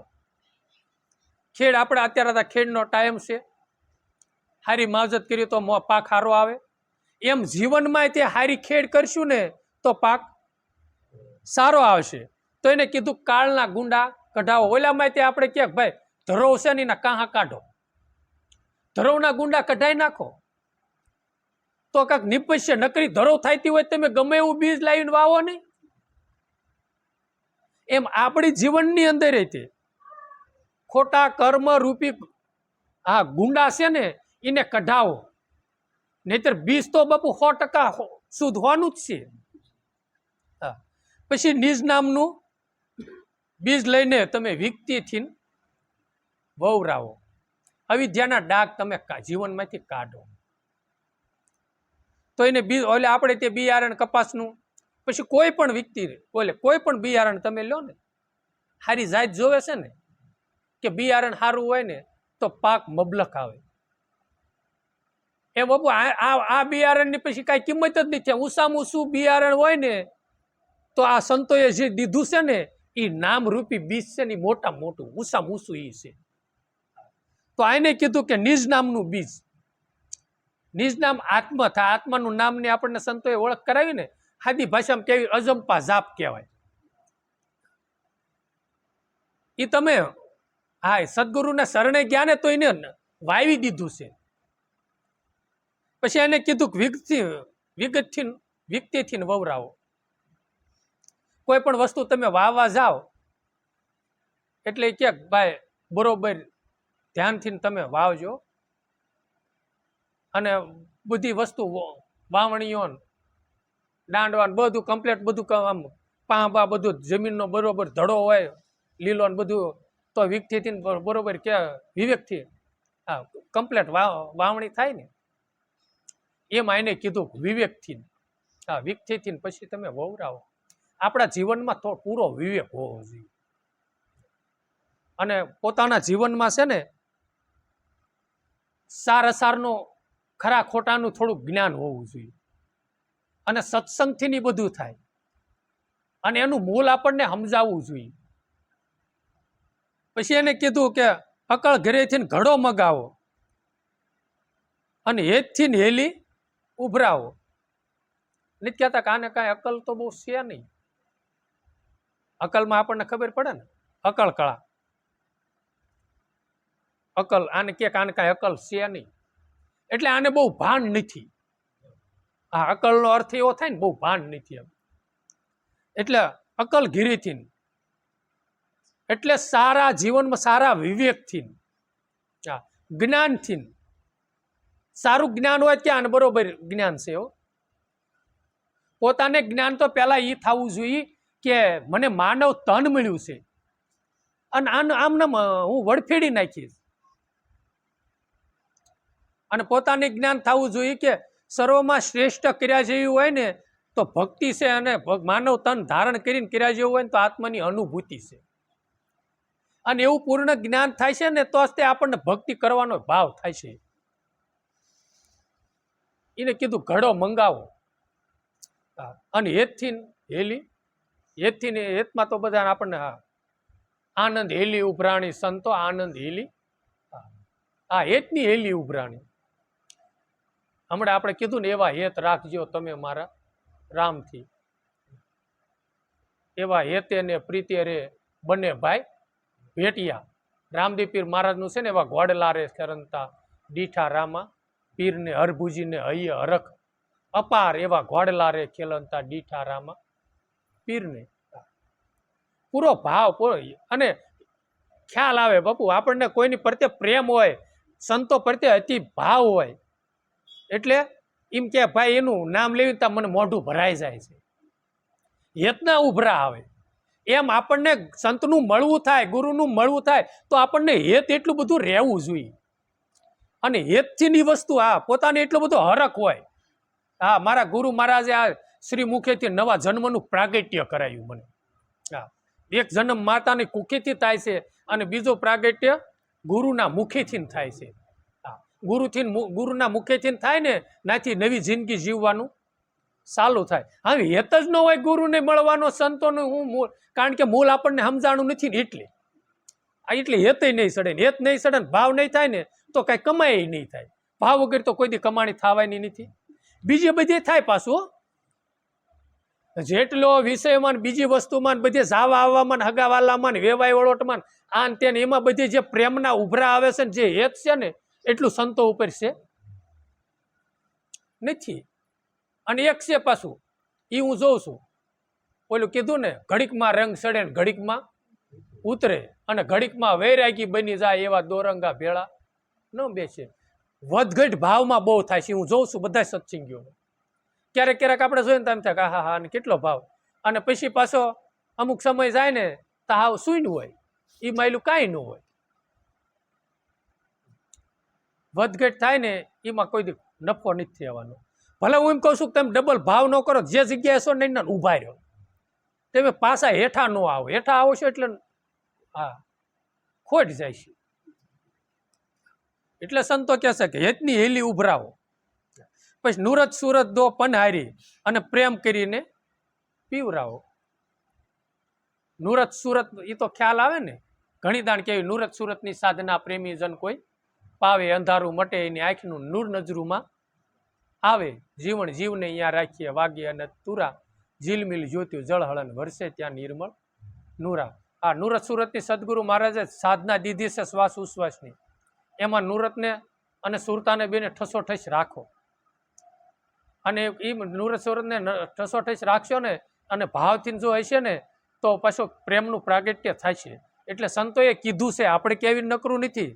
ખેડ આપણે અત્યારે ખેડનો ટાઈમ છે, હારી માવજત કરીએ તો પાક સારો આવે. એમ જીવનમાં તે હારી ખેડ કરશું ને તો પાક સારો આવશે. તો એને કીધું કાળના ગુંડા કઢાવો. ઓલામાં તે આપણે ક્યાંક ભાઈ ધરોવ છે ને, એના કાહા કાઢો, ધરોવના ગુંડા કઢાઈ નાખો તો કાંક નિપજશે. નકરી ધરોવ થતી હોય તમે ગમે એવું બીજ લાવીને વાવો નહીં. એમ આપણી જીવનની અંદર તે ખોટા કર્મ રૂપી ગુંડા છે ને, એને કઢાવો, નહીતર બીજ તો બાપુ 100% શુદ્ધ હોવાનું જ છે. પછી નિજ નામનું બીજ લઈને તમે વિકતીથી વવરાવો. અવિદ્યાના ડાઘ તમે જીવનમાંથી કાઢો. તો એને બીજ ઓલે આપણે તે બિયારણ કપાસનું, પછી કોઈ પણ વ્યક્તિ ઓલે કોઈ પણ બિયારણ તમે લો ને, સારી જાત જોવે છે ને કે બિયારણ સારું હોય ને તો પાક મબલક આવે. એ બાપુ આ બિયારણની પછી કાંઈ કિંમત જ નથી. ઊંચામાં ઊંચું બિયારણ હોય ને તો આ સંતોએ જે દીધું છે ને, એ નામરૂપી બીજ છે ને, મોટા મોટું ઊંચામાં ઊંચું એ છે. તો આને કીધું કે નિજ નામનું બીજ. નિજ નામ આત્મ થાય. આત્માનું નામની આપણને સંતોએ ઓળખ કરાવી ને, સાદી ભાષામાં કેવી અજંપા જાપ કહેવાય. એ તમે સદગુરુના શરણે ગયા ને તો એને વાવી દીધું છે. પછી એને કીધું કે વિકતીથી વવરાવો. કોઈ પણ વસ્તુ તમે વાવવા જાઓ એટલે ક્યાંક ભાઈ બરોબર ધ્યાનથી તમે વાવજો. અને બધી વસ્તુ વાવણીઓ દાંડવાન બધું કમ્પ્લીટ, બધું આમ પાંબા બધું જમીનનો બરોબર ધડો હોય લીલો ને બધું, તો વિકતીથી બરોબર કે વિવેકથી કમ્પ્લીટ વાવણી થાય ને. એમાં એને કીધું વિવેકથી, વિકતીથી પછી તમે વવરાવો. આપણા જીવનમાં તો પૂરો વિવેક હોવો જોઈએ. અને પોતાના જીવનમાં છે ને સાર અસારનો ખરા ખોટાનું થોડુંક જ્ઞાન હોવું જોઈએ. અને સત્સંગથી બધું થાય અને એનું મૂળ આપણને સમજાવવું જોઈએ. પછી એને કીધું કે અકળ ઘરેથી ઘડો મગાવો અને હેતથી હેલી ઉભરાવો. નથી કહેતા કે આને કાંઈ અકલ તો બહુ છે નહીં. અકલમાં આપણને ખબર પડે ને, અકળ કળા અકલ, આને કે આને કાંઈ અકલ છે નહીં, એટલે આને બહુ ભાન નથી. અકલનો અર્થ એવો થાય ને બહુ ભાન નથી એમ. એટલે અકલ ઘીરીથી, એટલે સારા જીવનમાં સારા વિવેકથી, જ્ઞાનથી. સારું જ્ઞાન હોય ત્યાં બરોબર જ્ઞાન છે. પોતાને જ્ઞાન તો પેલા એ થવું જોઈએ કે મને માનવ તન મળ્યું છે અને આમને હું વડફેડી નાખીશ. અને પોતાને જ્ઞાન થવું જોઈએ કે સર્વમાં શ્રેષ્ઠ કર્યા જેવી હોય ને તો ભક્તિ છે, અને માનવ તન ધારણ કરીને કર્યા જેવું હોય ને તો આત્માની અનુભૂતિ છે. અને એવું પૂર્ણ જ્ઞાન થાય છે ને તો તે આપણને ભક્તિ કરવાનો ભાવ થાય છે. એને કીધું ઘડો મંગાવો, અને હેતથી હેલી, હેતમાં તો બધા આપણને આનંદ હેલી ઉભરાણી સંતો આનંદ હેલી, હેતની હેલી ઉભરાણી. હમણાં આપણે કીધું ને એવા હેત રાખજો તમે મારા રામથી, એવા હેતે ને પ્રીતે રે બંને ભાઈ ભેટિયા. રામદેવ પીર મહારાજનું છે ને એવા ઘોડલા રે કરંતા દીઠા રામા, પીરને હરભુજીને હૈયે હરખ અપાર, એવા ઘોડલા રે ખેલંતા દીઠા રામા પીરને. પૂરો ભાવ અને ખ્યાલ આવે બાપુ આપણને કોઈની પ્રત્યે પ્રેમ હોય, સંતો પ્રત્યે અતિ ભાવ હોય, એટલે એમ કે ભાઈ એનું નામ લેવી તો મને મોઢું ભરાઈ જાય છે, હેતના ઉભરા આવે. એમ આપણને સંતનું મળવું થાય, ગુરુનું મળવું થાય તો આપણને હેત એટલું બધું રહેવું જોઈએ. અને હેતથીની વસ્તુ પોતાને એટલો બધો હરખ હોય. મારા ગુરુ મહારાજે આ શ્રી મુખેથી નવા જન્મનું પ્રાગટ્ય કરાયું મને. એક જન્મ માતાની કુખેથી થાય છે અને બીજો પ્રાગટ્ય ગુરુના મુખેથી થાય છે. ગુરુના મુખેથી થાય ને નાથી નવી જિંદગી જીવવાનું ચાલુ થાય. હવે હેત જ ન હોય ગુરુને મળવાનો, સંતોનું હું, કારણ કે મૂળ આપણને સમજાણું નથી ને એટલે હેત નહીં સડે. હેત નહીં સડે ને ભાવ નહીં થાય ને તો કઈ કમાય નહીં થાય. ભાવ વગર તો કોઈ દી કમાણી થવાની નથી. બીજી બધી થાય પાછું, જેટલો વિષયમાં બીજી વસ્તુમાં બધે જાવા આવવામાં, હગાવાલામાં, વેવાય વળોટમાં આન તેને એમાં બધી જે પ્રેમના ઉભરા આવે છે ને જે હેત છે ને એટલું સંતો ઉપર છે નથી. અને એક છે પાછું એ હું જોઉં છું, ઓલું કીધું ને ઘડીકમાં રંગ સડે ને ઘડીકમાં ઉતરે, અને ઘડીકમાં વૈરાગી બની જાય એવા દોરંગા ભેળા ન બેસે. વધઘટ ભાવમાં બહુ થાય છે, હું જોઉં છું બધા સત્સંગીઓ. ક્યારેક ક્યારેક આપણે જોઈએ ને તો એમ થાય કે હા કેટલો ભાવ, અને પછી પાછો અમુક સમય જાય ને તો હાવ સૂઈન હોય, એ માયલું કાંઈ ન હોય. વધઘટ થાય ને એમાં કોઈ દી નફો નથી થવાનો. ભલે હું એમ કહું છું કે તમે ડબલ ભાવ ન કરો, જે જગ્યાએ છો ને ઊભા રહ્યો, તમે પાછા હેઠા ન આવો. હેઠા આવો છો એટલે ખોટ જાય છે. એટલે સંતો કહે છે કે હેતની હેલી ઉભરાવો, પછી નુરત સુરત દો પનહારી, અને પ્રેમ કરીને પીવરાવો. નુરત સુરત એ તો ખ્યાલ આવે ને, ઘણી દાણ કેવી નુરત સુરતની સાધના પ્રેમી જન કોઈ પાવે, અંધારું મટે એની આંખનું નૂર નજરૂમાં આવે, જીવન જીવને અહીંયા રાખીએ વાગે અને તુરા, ઝીલમિલ જ્યોત્યું જળહળન વરસે ત્યાં નિર્મળ નુરા. નુરત સુરતની સદગુરુ મહારાજે સાધના દીધી છે શ્વાસ ઉશ્વાસની. એમાં નુરતને અને સુરતાને બેને ઠસોઠસ રાખો, અને એ નુરત સુરતને ઠસોઠસ રાખશો ને અને ભાવથી જો હશે ને તો પાછું પ્રેમનું પ્રાગટ્ય થાય છે. એટલે સંતોએ કીધું છે, આપણે કેવી નકરું નથી.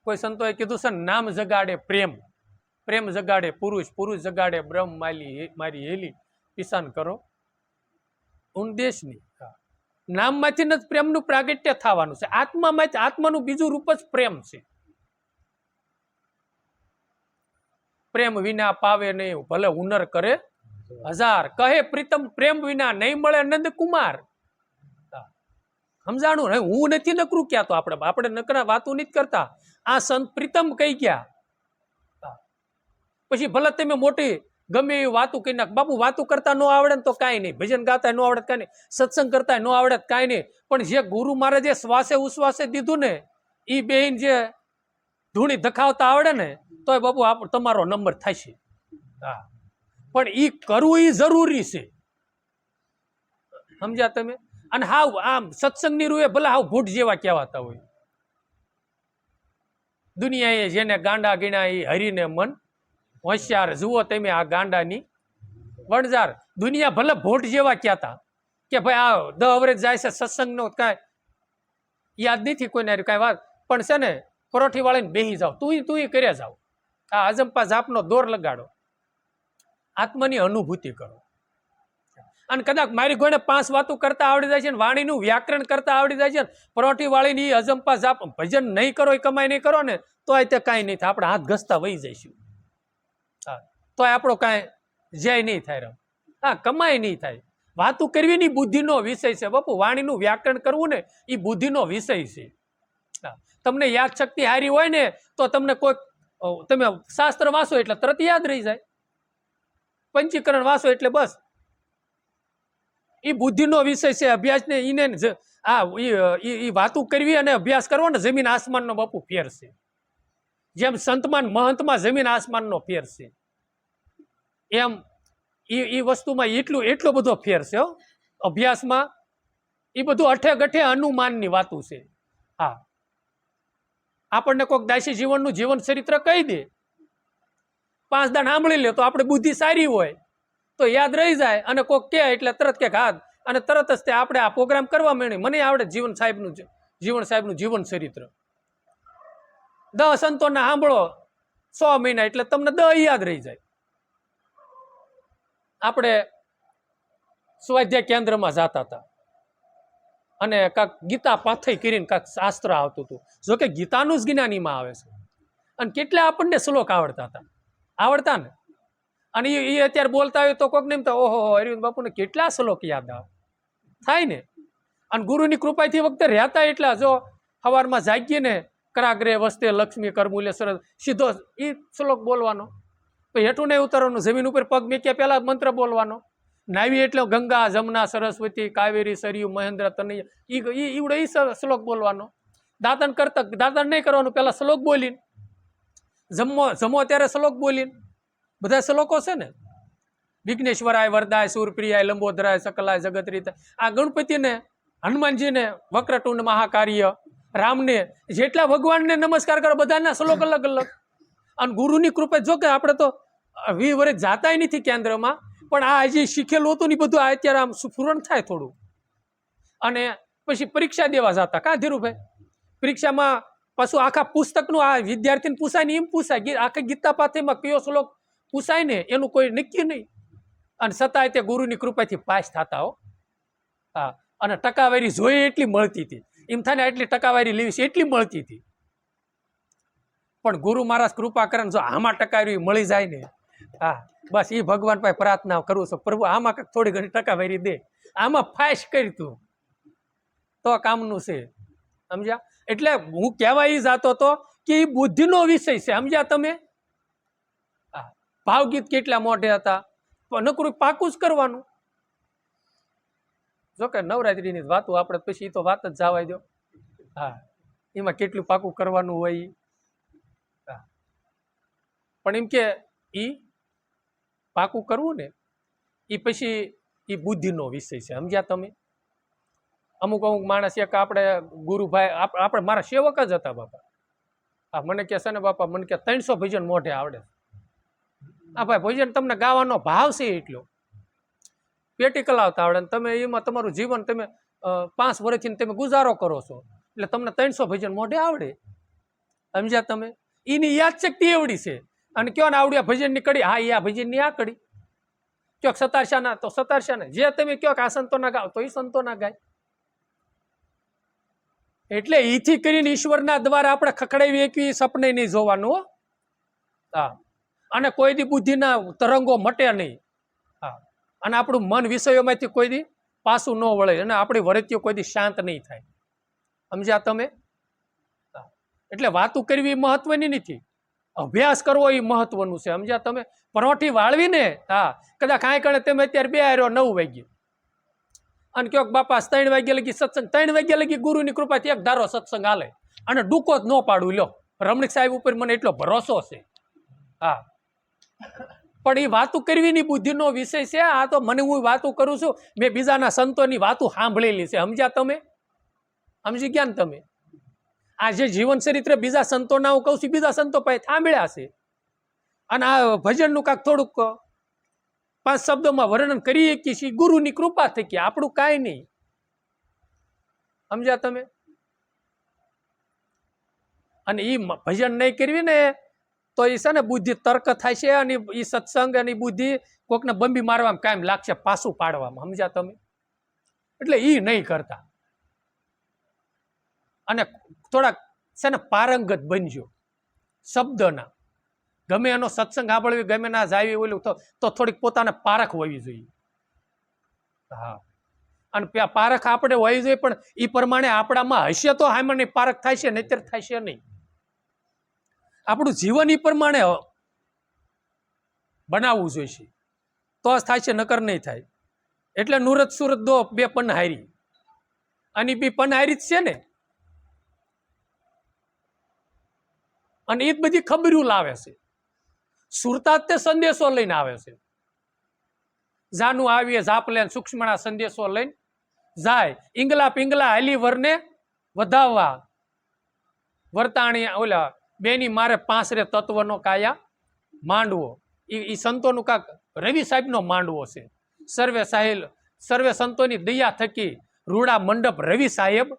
કોઈ સંતોએ કીધું છે નામ જગાડે પ્રેમ, પ્રેમ જગાડે પુરુષ, પુરુષ જગાડે બ્રહ્મ, મારી હેલી પિસાન કરો ઉન્દેશની. નામમાંથી જ પ્રેમનું પ્રાગટ્ય થવાનું છે. આત્મામાંથી, આત્માનું બીજું રૂપ જ પ્રેમ છે. પ્રેમ વિના પાવે નહીં ભલે હુનર કરે હજાર, કહે પ્રીતમ પ્રેમ વિના નહીં મળે નંદ કુમાર. સમજાણું ને? હું નથી નકરું ક્યાં, તો આપણે નકરા વાતું નથી કરતા. આ સંત પ્રીતમ કઈ ગયા. પછી ભલે તમે મોટી ગમે એવી વાતું કહી નાખ, બાપુ વાતું કરતા ન આવડે ને તો કાંઈ નહીં, ભજન ગાતા ન આવડે કાંઈ નહીં, સત્સંગ કરતા ન આવડે કાંઈ નહીં, પણ જે ગુરુ મહારાજે શ્વાસે ઉશ્વાસે દીધું ને એ બેન જે ધૂણી ધખાવતા આવડે ને તોય બાપુ તમારો નંબર થશે. પણ એ કરવું એ જરૂરી છે, સમજ્યા તમે? અને હાવ આમ સત્સંગની રૂએ ભલે હાવ ભૂટ જેવા કહેવાતા હોય. દુનિયાએ જેને ગાંડા ગીણા એ હરીને મન હોશિયાર. જુઓ તમે આ ગાંડાની વણઝાર. દુનિયા ભલે ભોટ જેવા કહેતા કે ભાઈ આ 10 વર્ષ જાય છે સત્સંગનો કાંઈ યાદ નથી કોઈને કાંઈ વાત, પણ છે ને પરોઠી વાળીને બેસી જાઓ, તું કર્યા જાઓ. આ અજંપા જાપનો દોર લગાડો, આત્માની અનુભૂતિ કરો. અને કદાચ મારી ઘોડે 5 વાતો કરતા આવડી જાય છે ને વાણીનું વ્યાકરણ કરતા આવડી જાય છે ને પરોઠી વાળીની અજંપા જાપ ભજન નહીં કરો, એ કમાઈ નહીં કરો ને તો તે કાંઈ નહીં થાય, આપણે હાથ ઘસતા વહી જઈશું. હા, તો આપણો કાંઈ જય નહીં થાય રમ. હા, કમાઈ નહીં થાય. વાતું કરવી ની બુદ્ધિનો વિષય છે બાપુ. વાણીનું વ્યાકરણ કરવું ને એ બુદ્ધિનો વિષય છે. હા, તમને યાદ શક્તિ હારી હોય ને તો તમને કોઈ તમે શાસ્ત્ર વાંચો એટલે તરત યાદ રહી જાય, પંચીકરણ વાંચો એટલે બસ. એ બુદ્ધિનો વિષય છે. અભ્યાસ ને ઈને એ વાતું કરવી અને અભ્યાસ કરવો ને જમીન આસમાનનો બાપુ ફેર છે. જેમ સંતમાન મહંતમાં જમીન આસમાનનો ફેર છે, એમ એ વસ્તુમાં એટલો બધો ફેર છે. અભ્યાસમાં એ બધું અઠે ગઠે અનુમાનની વાતું છે. હા, આપણને કોઈક દાસી જીવનનું જીવન ચરિત્ર કહી દે, 5 દાન સાંભળી લે તો આપણે બુદ્ધિ સારી હોય તો યાદ રહી જાય, અને કોઈક કહે એટલે તરત કે હાથ અને તરત જ તે આપણે આ પ્રોગ્રામ કરવા માંડી. મને આવડે જીવન સાહેબનું જીવન ચરિત્ર 10 સંતોના સાંભળો 100 મહિના એટલે તમને 10 યાદ રહી જાય. આપણે સ્વાધ્યાય કેન્દ્રમાં જતા હતા અને કાંક ગીતા પાથઈ કરીને કાંક શાસ્ત્ર આવતું હતું. જોકે ગીતાનું જ જ્ઞાનીમાં આવે છે, અને કેટલા આપણને શ્લોક આવડતા ને. અને એ અત્યારે બોલતા હોય તો કોઈક નહીં, ઓહો અરવિંદ બાપુને કેટલા શ્લોક યાદ આવે થાય ને. અને ગુરુની કૃપાથી વખતે રહેતા એટલા, જો સવારમાં જાગીએ ને કરાગ્રે વસ્તે લક્ષ્મી કરમૂલ્ય સરસ, સીધો એ શ્લોક બોલવાનો. પછી હેઠું નહીં ઉતારવાનું, જમીન ઉપર પગ મૂક્યા પહેલા મંત્ર બોલવાનો. નાવી એટલે ગંગા જમના સરસ્વતી કાવેરી સરયુ મહેન્દ્ર તનય, ઈવડે એ શ્લોક બોલવાનો. દાંતણ નહીં કરવાનું, પહેલા શ્લોક બોલીને જમો ત્યારે શ્લોક બોલીને. બધા શ્લોકો છે ને, વિઘ્નેશ્વરાય વરદાય સુરપ્રિયાય લંબોદરાય સકલાય જગતરીત. આ ગણપતિને, હનુમાનજીને વક્રટુંડ મહાકાર્ય, રામને, જેટલા ભગવાનને નમસ્કાર કરો બધાના શ્લોક અલગ અલગ. અને ગુરુની કૃપા, જો કે આપણે તો 20 વર્ષ જાતાય નથી કેન્દ્રમાં, પણ આ હજી શીખેલું હતું ને બધું આ અત્યારે આમ સ્ફુરણ થાય થોડું. અને પછી પરીક્ષા દેવા જતા કા ધીરુભાઈ, પરીક્ષામાં પાછું આખા પુસ્તકનું આ વિદ્યાર્થીને પૂછાય ને એમ પૂછાય, આખા ગીતા પાથેમાં કયો શ્લોક પૂછાય ને એનું કોઈ નક્કી નહીં. અને છતાંય તે ગુરુની કૃપાથી પાસ થતા હો. હા, અને ટકાવારી જોઈએ એટલી મળતી હતી, એમ થાય ને એટલી ટકાવારી લેવી છે એટલી મળતી હતી. પણ ગુરુ મહારાજ કૃપા કરે ને જો આમાં ટકાવારી મળી જાય ને, હા બસ એ ભગવાન પાસે પ્રાર્થના કરું છું, પ્રભુ આમાં કંઈક થોડી ઘણી ટકાવારી દે, આમાં ફાશ કરી તું તો કામનું છે. સમજ્યા? એટલે હું કહેવા એ જાતો હતો કે એ બુદ્ધિનો વિષય છે. સમજ્યા તમે? હા, ભાવગીત કેટલા મોઢે હતા, નકરું પાકું જ કરવાનું. જોકે નવરાત્રીની વાતો આપણે પછી તો વાત જ જવા દો. હા, એમાં કેટલું પાકું કરવાનું હોય. હા, પણ એમ કે એ પાકું કરવું ને એ પછી એ બુદ્ધિનો વિષય છે. સમજ્યા તમે? અમુક માણસ એક આપણે ગુરુભાઈ, આપણે મારા સેવક જ હતા બાપા. હા, મને કહે છે ને બાપા, મને કે 300 ભજન મોઢે આવડે. હા ભાઈ, ભજન તમને ગાવાનો ભાવ છે એટલો, પેટી કલાવતા આવડે, તમે એમાં તમારું જીવન તમે 5 વર્ષથી તમે ગુજારો કરો છો, એટલે તમને 300 ભજન મોઢે આવડે. સમજ્યા તમે? એની યાદ શક્તિ એવડી છે. અને કયો ને આવડ્યા ભજનની કડી, હા એ આ ભજનની આ કડી. કયો સતારશાના તો સતારશાના, જે તમે કયો કે આ સંતોના ગાવ તો એ સંતોના ગાય. એટલે એથી કરીને ઈશ્વરના દ્વારા આપણે ખખડાવી એકવી સપને નહીં જોવાનું. હા, અને કોઈ દી બુદ્ધિના તરંગો મટે નહીં. હા, અને આપણું મન વિષયોમાંથી કોઈ દી પાછું ન વળે, અને આપણી વૃત્તિઓ કોઈ દી શાંત નહીં થાય. સમજ્યા તમે? એટલે વાતું કરવી મહત્વની નથી, અભ્યાસ કરવો એ મહત્વનું છે. સમજ્યા તમે? પરોઠી વાળવીને, હા કદાચ કાંઈ કણે તમે અત્યારે 2 આવ્યો 9 વાગ્યે અને કયોક બાપા 3 વાગ્યા લગી સત્સંગ, 3 વાગ્યા લગી ગુરુની કૃપાથી એક ધારો સત્સંગ હાલે, અને ડૂકો જ ન પાડું. લ્યો, રમણીક સાહેબ ઉપર મને એટલો ભરોસો છે. હા, પણ એ વાતું કરવીની બુદ્ધિનો વિષય છે. આ તો મને હું વાતું કરું છું, મેં બીજાના સંતોની વાતું સાંભળેલી છે. સમજ્યા તમે? સમજી ગયા ને તમે? આ જે જીવન ચરિત્ર બીજા સંતોના હું કહું છું, બીજા સંતો પાસે સાંભળ્યા છે. અને આ ભજનનું કાંક થોડુંક 5 શબ્દોમાં વર્ણન કરીએ કે ગુરુની કૃપા થઈ કે આપણું કાંઈ નહીં. સમજ્યા તમે? અને એ ભજન નહીં કરવી ને તો એ છે ને બુદ્ધિ તર્ક થાય છે અને એ સત્સંગ અને બુદ્ધિ કોકને બંબી મારવામાં કાયમ લાગશે, પાછું પાડવામાં. સમજ્યા તમે? એટલે એ નહીં કરતા. અને થોડાક છે ને પારંગત બનજો શબ્દના. ગમે એનો સત્સંગ સાંભળવી, ગમે ના જાવી ઓલું તો થોડીક પોતાને પારખ હોવી જોઈએ. હા, અને પારખ આપણે હોવી જોઈએ, પણ એ પ્રમાણે આપણામાં હશે તો હામાની પારખ થાય છે, નહીતર થાય છે નહીં. આપણું જીવન એ પ્રમાણે બનાવવું જોઈએ તો જ થાય છે, નકર નહીં થાય. એટલે નુરત સુરત દો બે પનહારી, અને બી પનહારી જ છે ને. અને એ જ બધી ખબર્યું લાવે છે. સુરતા તે સંદેશો લઈને આવે છે. જાનું આવીએ જાપલે સૂક્ષ્મના સંદેશો લઈને જાય. ઈંગલા પિંગલા હાલી વરને વધાવવા, વર્તાણી ઓલા બેની મારે પાંસરે તત્વનો કાયા માંડવો. એ સંતોનું કાક રવિ સાહેબનો માંડવો છે. સર્વે સંતોની દયા થકી રૂડા મંડપ રવિ સાહેબ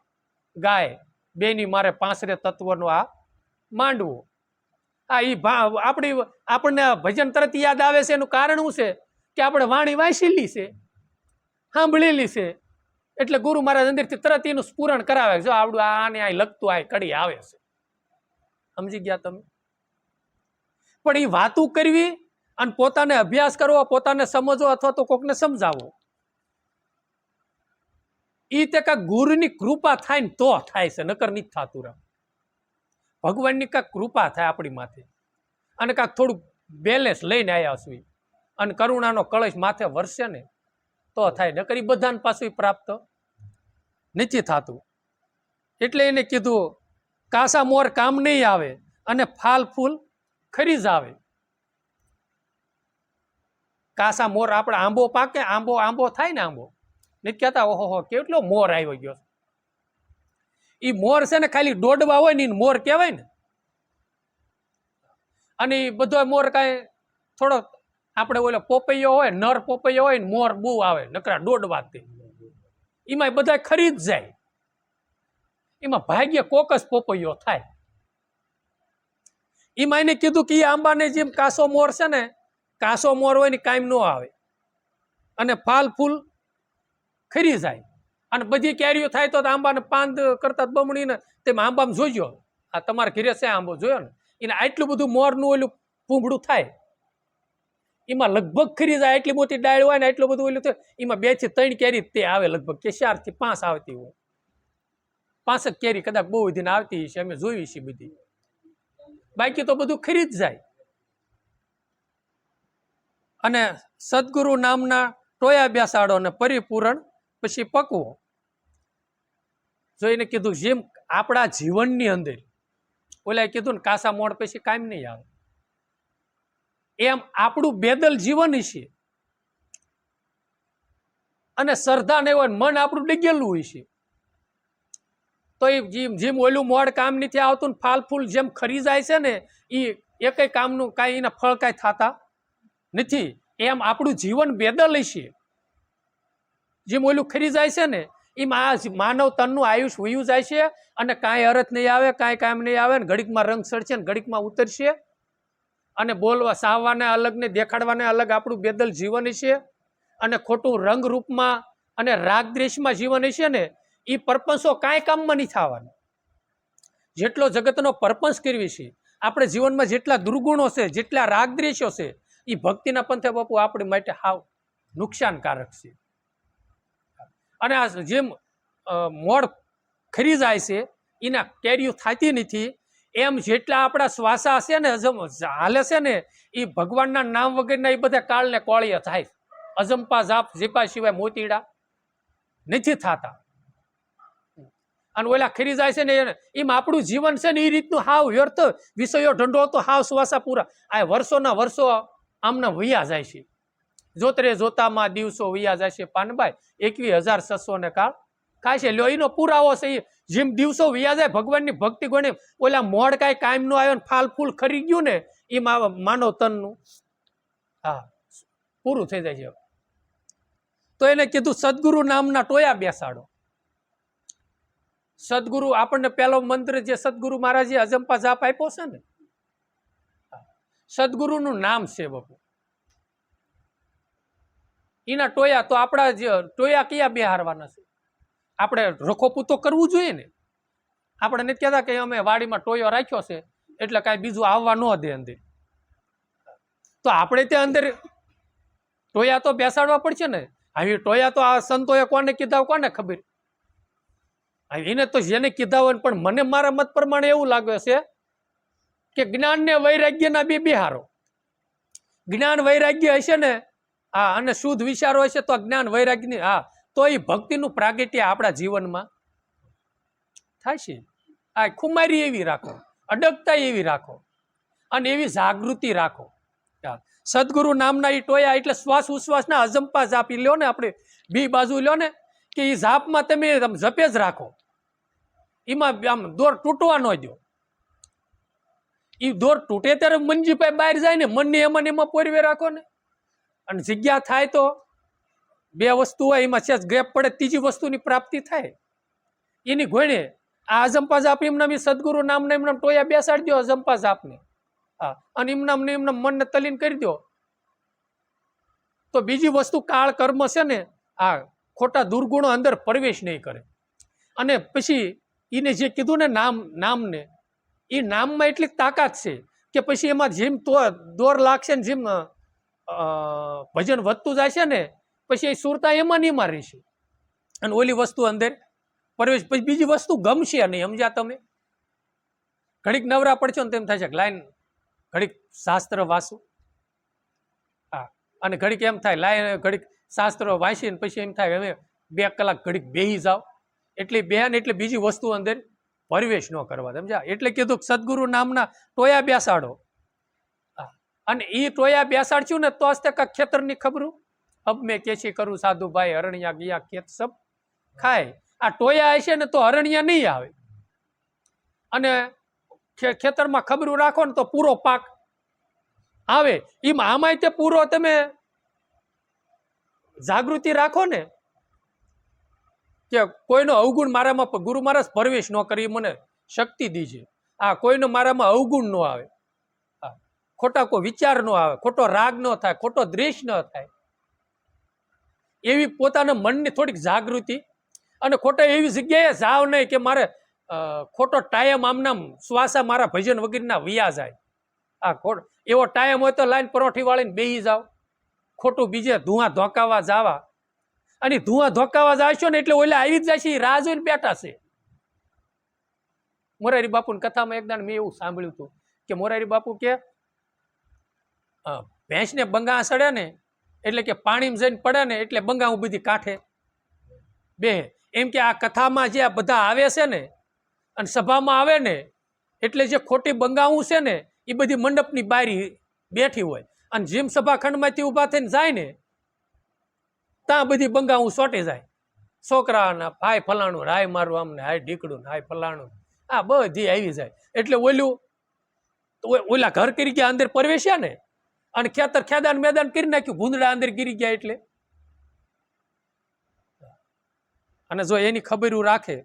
ગાય, બેની મારે પાંસરે તત્વનો આ માંડવો. આ આપણને ભજન તરત યાદ આવે છે. એનું કારણ શું છે કે આપણે વાણી વાંચેલી છે, સાંભળેલી છે. એટલે ગુરુ મહારાજ અંદરથી તરત એનું સ્ફુરણ કરાવે. જો આવડું આને આ લગતું આ કડી આવે છે. સમજી ગયા તમે? પણ એ વાતું કરવી અને પોતાને અભ્યાસ કરવો, પોતાને સમજવો અથવા તો કોકને સમજાવવો, એ તે કાંક ગુરુની કૃપા થાય ને તો થાય છે, નકર નથી થતું. ભગવાનની કાંક કૃપા થાય આપણી માથે, અને કાંક થોડુંક બેલેન્સ લઈને આવ્યા છીએ, અને કરુણાનો કળશ માથે વરસે ને તો થાય, નકર એ બધાને પાછું પ્રાપ્ત નથી થતું. એટલે એને કીધું કાસા મોર કામ નહીં આવે અને ફાલ ફૂલ ખરી જ આવે. કાસા મોર આપણે આંબો પાકે, આંબો થાય ને, આંબો નથી કહેતા ઓહો કેટલો મોર આવ્યો ગયો. એ મોર છે ને ખાલી દોડવા હોય ને મોર કહેવાય ને. અને એ બધો મોર કાંઈ થોડો આપણે ઓલો પોપૈયો હોય, નર પોપૈયો હોય ને મોર બહુ આવે નકરા દોડવાથી, એમાં બધા ખરી જ જાય. એમાં ભાગ્ય કોકસ પોપૈયો થાય. એમાં એને કીધું કે એ આંબાને જેમ કાસો મોર છે ને, કાસો મોર હોય ને કાયમ ન આવે, અને ફાલ ફૂલ ખરી જાય. અને બધી કેરીઓ થાય તો આંબાને પાંદ કરતા બમણી ને તેમાં આંબામાં જોઈજો. આ તમારે ઘરે છે આંબો જોયો ને, એને આટલું બધું મોરનું ઓલું પૂંભળું થાય, એમાં લગભગ ખરી જાય. એટલી મોટી ડાળ હોય ને એટલું બધું ઓલું થાય, એમાં 2 થી 3 કેરી તે આવે, લગભગ કે 4 થી 5 આવતી હોય. 5 જ કેરી કદાચ બહુ બધી આવતી છે, અમે જોઈ છે બધી. બાકી તો બધું ખરી જ જાય. અને સદગુરુ નામના ટોયા બેસાડો ને પરિપૂરણ પછી પકવો. જોઈને કીધું જેમ આપણા જીવનની અંદર ઓલા કીધું ને કાસા મોડ પછી કામ નહીં આવે, એમ આપણું બેદલ જીવન છે. અને શ્રદ્ધા નહીં હોય, મન આપણું ડગેલું હોય છે, તો એ જેમ ઓલું મોડ કામ નથી આવતું ને ફાલ ફૂલ જેમ ખરી જાય છે ને, એ એકય કામનું કાંઈ એના ફળ કાંઈ થતા નથી. એમ આપણું જીવન બેદલ છે. જેમ ઓલું ખરી જાય છે ને, એમાં આ માનવ તનનું આયુષ વયું જાય છે, અને કાંઈ અર્થ નહીં આવે, કાંઈ કામ નહીં આવે, ને ઘડીકમાં રંગ સડશે ને ઘડીકમાં ઉતરશે. અને બોલવા સાવવાને અલગ ને દેખાડવાને અલગ આપણું બેદલ જીવન છે. અને ખોટું રંગ રૂપમાં અને રાગ દ્વેષમાં જીવન છે ને, એ પરપંચો કાંઈ કામમાં નહીં થવાના. જેટલો જગતનો પરપંચ કરવી છે, આપણે જીવનમાં જેટલા દુર્ગુણો છે, જેટલા રાગ દ્વેષો છે, એ ભક્તિના પંથે બાપુ આપણી માટે હાવ નુકસાનકારક છે. અને આ જેમ મોડ ખરી જાય છે, એના કેરીઓ થતી નથી, એમ જેટલા આપણા શ્વાસા છે ને, હાલે છે ને, એ ભગવાનના નામ વગરના એ બધા કાળને કોળીએ થાય. અજંપા જાપ જીપા સિવાય મોતીડા નથી થતા. અને ઓલા ખરી જાય છે ને, એમાં આપણું જીવન છે ને એ રીતનું હાવ વ્યર્થ વિષયો ઢંઢો તો હાવ શ્વાસા પૂરા. આ વર્ષોના વર્ષો આમને વૈયા જાય છે. જોતરે જોતામાં દિવસો વૈયા જાય છે. પાનભાઈ 21,600 ને કાળ કાંઈ છે લ્યો, એનો પુરાવો છે. જેમ દિવસો વૈયા જાય ભગવાનની ભક્તિ ગણે, ઓલા મોડ કાંઈ કાયમ નું આવ્યો ને ફાલ ફૂલ ખરી ગયું ને, એમાં માનવ તનનું હા પૂરું થઈ જાય છે. તો એને કીધું સદગુરુ નામના ટોયા બેસાડો. સદગુરુ આપણને પહેલો મંત્ર જે સદગુરુ મહારાજે અજંપા જાપ આપ્યો છે ને, સદગુરુનું નામ છે બાપુ. એના ટોયા તો આપણા ટોયા કયા બેહારવાના છે? આપણે રખોપું તો કરવું જોઈએ ને. આપણે નથી કહેતા કે અમે વાડીમાં ટોયો રાખ્યો છે એટલે કાંઈ બીજું આવવા ન દે અંદર. તો આપણે ત્યાં અંદર ટોયા તો બેસાડવા પડશે ને. આવી ટોયા તો આ સંતોએ કોને કીધા કોને ખબર? એને તો જેને કીધા હોય, પણ મને મારા મત પ્રમાણે એવું લાગે છે કે જ્ઞાન ને વૈરાગ્યના બેહારો. જ્ઞાન વૈરાગ્ય હશે ને, હા, અને શુદ્ધ વિચારો હશે તો જ્ઞાન વૈરાગ્યની, હા, તો એ ભક્તિનું પ્રાગટ્ય આપણા જીવનમાં થાય છે. આ ખુમારી એવી રાખો, અડગતા એવી રાખો, અને એવી જાગૃતિ રાખો. સદગુરુ નામના એ ટોયા એટલે શ્વાસ ઉશ્વાસના અજંપા જાપી લ્યો ને, આપણે બી બાજુ લ્યો ને, કે એ જાપમાં તમે જપે જ રાખો. એમાં આમ દોર તૂટવા ન દો. એ દોર તૂટે ત્યારે મનજીભાઈ બહાર જાય ને, મનને એમાં પોરવે રાખો ને. અને જગ્યા થાય તો બે વસ્તુ હોય, એમાં છે ગેપ પડે, ત્રીજી વસ્તુની પ્રાપ્તિ થાય. એની ઘોડે આ અજંપા જાપ એમનામ સદગુરુ નામના એમનામ ટોયા બેસાડી દો અજંપા જાપને. હા, અને એમનામ મનને તલીન કરી દો તો બીજી વસ્તુ કાળ કર્મ છે ને, આ ખોટા દુર્ગુણો અંદર પ્રવેશ નહીં કરે. અને પછી એને જે કીધું ને નામને, એ નામમાં એટલી તાકાત છે કે પછી એમાં જેમ તો દોર લાગશે ને, જેમ ભજન વધતું જાય છે ને, પછી એ સુરતા એમાં નહીં મારી છે, અને ઓલી વસ્તુ અંદર પ્રવેશ. પછી બીજી વસ્તુ ગમશે નહીં. સમજ્યા તમે? ઘડીક નવરા પડશો ને તેમ થાય છે કે લાઈન ઘડીક શાસ્ત્ર વાંચું, હા, અને ઘડીક એમ થાય લાઈન ઘડીક શાસ્ત્ર વાંચીને પછી એમ થાય હવે 2 કલાક ઘડીક બેહી જાઓ. એટલે બેન એટલે બીજી વસ્તુ અંદર પ્રવેશ ન કરવા. સમજ્યા? એટલે કીધું સદગુરુ નામના ટોયા બેસાડો. અને એ ટોયા બેસાડશું ને તો જ કાંક ખેતરની ખબરું. અબ મેં કેસી કરું સાધુભાઈ, અરણ્યા ગયા ખેત સબ ખાય. આ ટોયા હશે ને તો અરણ્યા નહીં આવે, અને ખેતરમાં ખબરું રાખો ને તો પૂરો પાક આવે. એમાં આમાંય તે પૂરો તમે જાગૃતિ રાખો ને, કે કોઈનો અવગુણ મારામાં ગુરુ મહારાજ પ્રવેશ ન કરી, મને શક્તિ દીજે. આ કોઈનો મારામાં અવગુણ ન આવે, ખોટા કોઈ વિચાર ન આવે, ખોટો રાગ ન થાય, ખોટો દ્વેષ ન થાય. એવી પોતાના મનની થોડીક જાગૃતિ. અને ખોટા એવી જગ્યાએ જાવ નહીં કે મારે ખોટો ટાઈમ આમનામ શ્વાસા મારા ભજન વગેરેના વિયા જાય. આ એવો ટાઈમ હોય તો લાઈન પરોઠી વાળીને બેસી જાવ, ખોટું બીજે ધુઆ ધોકાવા જાવા. અને ધુઆ ધોકાવા જાશો ને એટલે ઓલા આવી જ જાય છે, રાહ જોઈને બેઠા છે. મોરારી બાપુની કથામાં એકદમ મેં એવું સાંભળ્યું હતું કે મોરારી બાપુ કે ભેંસને બંગા સડે ને એટલે કે પાણીમાં જઈને પડે ને એટલે બંગાવું બધી કાંઠે બે. એમ કે આ કથામાં જે બધા આવે છે ને અને સભામાં આવે ને, એટલે જે ખોટી બંગાવું છે ને એ બધી મંડપની બારી બેઠી હોય, અને જેમ સભાખંડમાંથી ઊભા થઈને જાય ને ત્યાં બધી બંગાવું સોટી જાય. છોકરાના હાય ફલાણું, હાય મારું આમને, હાય ઢીકડું, હાય ફલાણું, આ બધી આવી જાય. એટલે ઓલા ઘર કરી ગયા, અંદર પ્રવેશ્યા ને, અને ખેદાન મેદાન કરી નાખ્યું, ભૂંદડા અંદર ગીરી ગયા. એટલે અને જો એની ખબર રાખે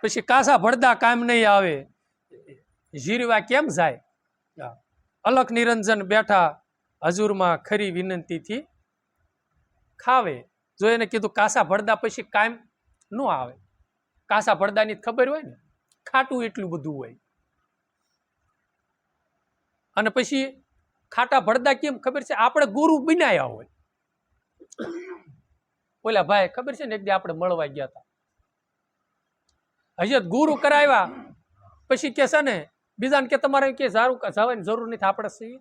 પછી કાસા ભડદા કામ નહીં આવે, જીરવા કેમ જાય? અલખ નિરંજન બેઠા હજુરમાં ખરી વિનંતીથી ખાવે. જો એને કીધું કાસા ભડદા પછી કાયમ ન આવે. કાસા ભડદાની ખબર હોય ને, ખાટું એટલું બધું હોય. અને પછી ખાટા ભડદા કેમ ખબર છે? આપણે ગુરુ બનાયા હોય. ઓલા ભાઈ ખબર છે ને, એક દી આપણે મળવા ગયા હતા, હજી ગુરુ કરાવ્યા પછી કે છે ને બીજાને કે તમારે કે જવાની જરૂર નથી, આપણે છીએ.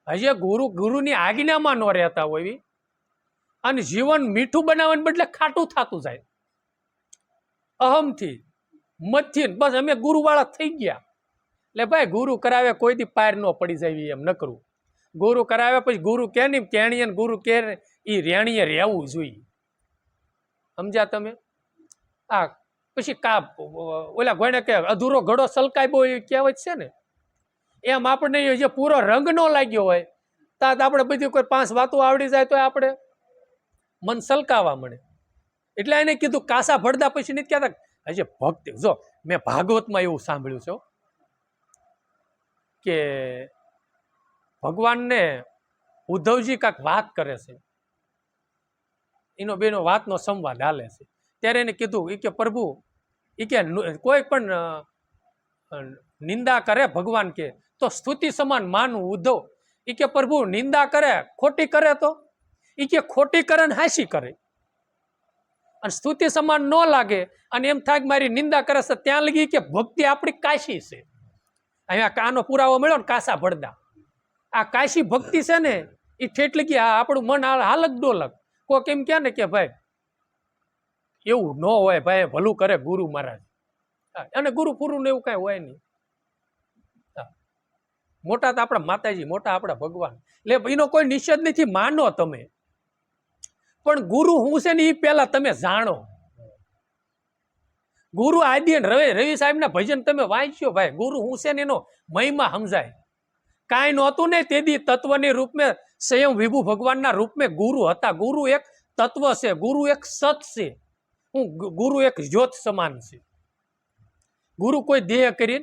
હજી ગુરુની આજ્ઞામાં ન રહેતા હોય, અને જીવન મીઠું બનાવવાને બદલે ખાટું થતું જાય અહમથી, મતથી. બસ અમે ગુરુવાળા થઈ ગયા. એટલે ભાઈ ગુરુ કરાવે કોઈ દી પાર ન પડી જાય એમ ન કરવું. ગુરુ કરાવે પછી ગુરુ કે નહીં કેણીએ, ગુરુ કે એ રેણીએ રહેવું જોઈએ. સમજ્યા તમે? આ પછી ઓલા ગોણે કે અધૂરો ઘડો સલકાય બહુ એ કહેવત છે ને, એમ આપણને જે પૂરો રંગ ન લાગ્યો હોય ત્યાં આપણે બધી કોઈ 5 વાતો આવડી જાય તો આપણે મન સલકાવા મળે. એટલે એને કીધું કાસા ભડદા પછી નથી કહેતા. હજી ભક્તિ જો મેં ભાગવતમાં એવું સાંભળ્યું છે, કે ભગવાનને ઉદ્ધવજી કાંઈક વાત કરે છે, એનો બેનો વાતનો સંવાદ હાલે છે. ત્યારે એને કીધું, એ કે પ્રભુ, એ કે કોઈ પણ નિંદા કરે ભગવાન કે તો સ્તુતિ સમાન માનવું. ઉદ્ધવ એ કે પ્રભુ નિંદા કરે, ખોટી કરે તો એ કે ખોટી કરે ને હાસી કરે, અને સ્તુતિ સમાન ન લાગે અને એમ થાય કે મારી નિંદા કરે છે, ત્યાં લગી કે ભક્તિ આપણી કાશી છે. અહીંયા કાનો પુરાવો મળ્યો ને, કાસા ભડદા. આ કાશી ભક્તિ છે ને, એ ઠેઠ લગી આપણું મન હાલક ડોલક. કોક એમ કે ને કે ભાઈ એવું ન હોય, ભાઈ ભલું કરે ગુરુ મહારાજ, અને ગુરુ પૂરું ને એવું કઈ હોય નહીં. મોટા તો આપણા માતાજી, મોટા આપણા ભગવાન, એટલે એનો કોઈ નિષેધ નથી, માનો તમે, પણ ગુરુ હું છે ને એ પેલા તમે જાણો. ગુરુ આદિ રવિ સાહેબના ભજન તમે વાંચ્યો ભાઈ, ગુરુ હું છે ને એનો મહિમા સમજાય. કાંઈ નહોતું ને તેદી તત્વની રૂપ મેં સ્વયં વિભુ ભગવાનના રૂપ મેં ગુરુ હતા. ગુરુ એક તત્વ છે, ગુરુ એક સત છે, હું ગુરુ એક જ્યોત સમાન છે. ગુરુ કોઈ દેહ કરી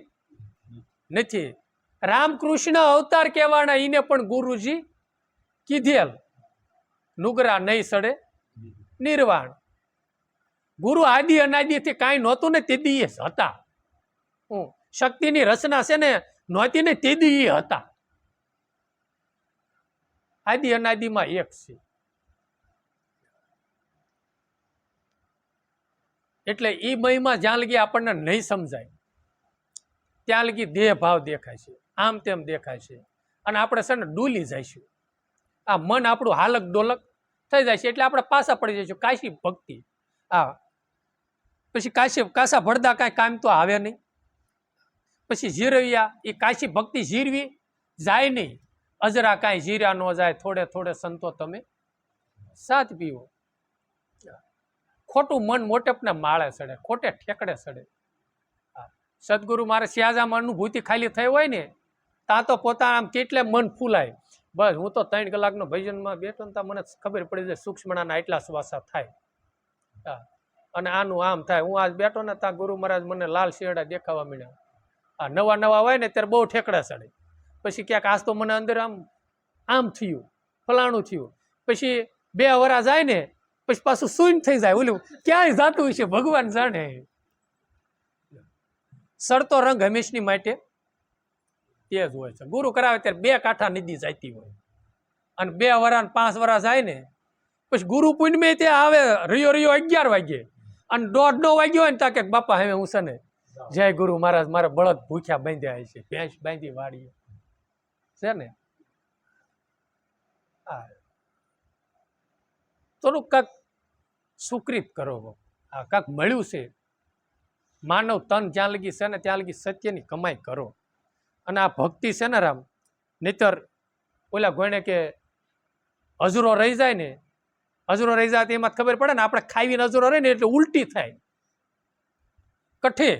નથી. રામકૃષ્ણ અવતાર કહેવાના, એને પણ ગુરુજી કીધેલ, નુગરા નહીં સડે નિર્વાણ. ગુરુ આદિ અનાદિથી કાંઈ નહોતું ને તેદી એ હતા. શક્તિની રચના છે ને નહોતી ને તેદી એ હતા. આદિ અનાદિમાં એક છે. એટલે એ મહિમા જ્યાં લગી આપણને નહીં સમજાય ત્યાં લગી દેહ ભાવ દેખાય છે, આમ તેમ દેખાય છે, અને આપણે છે ને ડૂલી જઈશું. આ મન આપણું હાલક ડોલક થઈ જાય છે, એટલે આપણે પાછા પડી જઈશું. કાશી ભક્તિ, પછી કાસા ભડદા કાંઈ કામ તો આવે નહીં. પછી જીરવિયા, એ કાશી ભક્તિ જીરવી જાય નહીં. અજરા કાંઈ જીર્યા ન જાય, થોડે થોડે સંતો તમે સાથ પીવો. ખોટું મન મોટેપને માળે સડે, ખોટે ઠેકડે સડે. સદગુરુ મારે સ્યાજામાં અનુભૂતિ ખાલી થઈ હોય ને, ત્યાં તો પોતાના આમ કેટલે મન ફૂલાય. બસ હું તો 3 કલાકનો ભજનમાં બેઠો ને ત્યાં મને ખબર પડી જાય સૂક્ષ્મના એટલા શ્વાસા થાય, અને આનું આમ થાય. હું આજ બેઠો ને ત્યાં ગુરુ મહારાજ મને લાલ શેરડા દેખાવા મળ્યા. નવા નવા હોય ને ત્યારે બહુ ઠેકડા સડે. પછી ક્યાંક આજ તો મને અંદર આમ થયું, ફલાણું થયું. પછી 2 વરા જાય ને પછી પાછું શૂન્ય થઈ જાય. ઓલું ક્યાંય જાતું છે ભગવાન જાણે. સડતો રંગ હંમેશની માટે તે જ હોય છે. ગુરુ કરાવે ત્યારે 2 કાંઠા નિધિ જતી હોય, અને 2 વરા 5 વરા જાય ને પછી ગુરુ પૂનમે તે આવે રિયો 11 વાગે, અને 1:30 વાગ્યો હોય ને ત્યાં કે બાપા હવે હું છે ને જય ગુરુ મહારાજ, મારા બળદ ભૂખ્યા બાંધ્યા છે, ભેંસ બાંધી વાળી છે ને. થોડુંક કાંક સુકૃત કરો, કાંક મળ્યું છે. માનવ તન જ્યાં લગી છે ને ત્યાં લગી સત્યની કમાઈ કરો. અને આ ભક્તિ છે ને રામ, નહીતર ઓલા ગોણે કે અજરો રહી જાય ને, અજરો રહી જાય તો એમાં ખબર પડે ને, આપણે ખાવીને અજરો રહે ને એટલે ઉલટી થાય કઠે,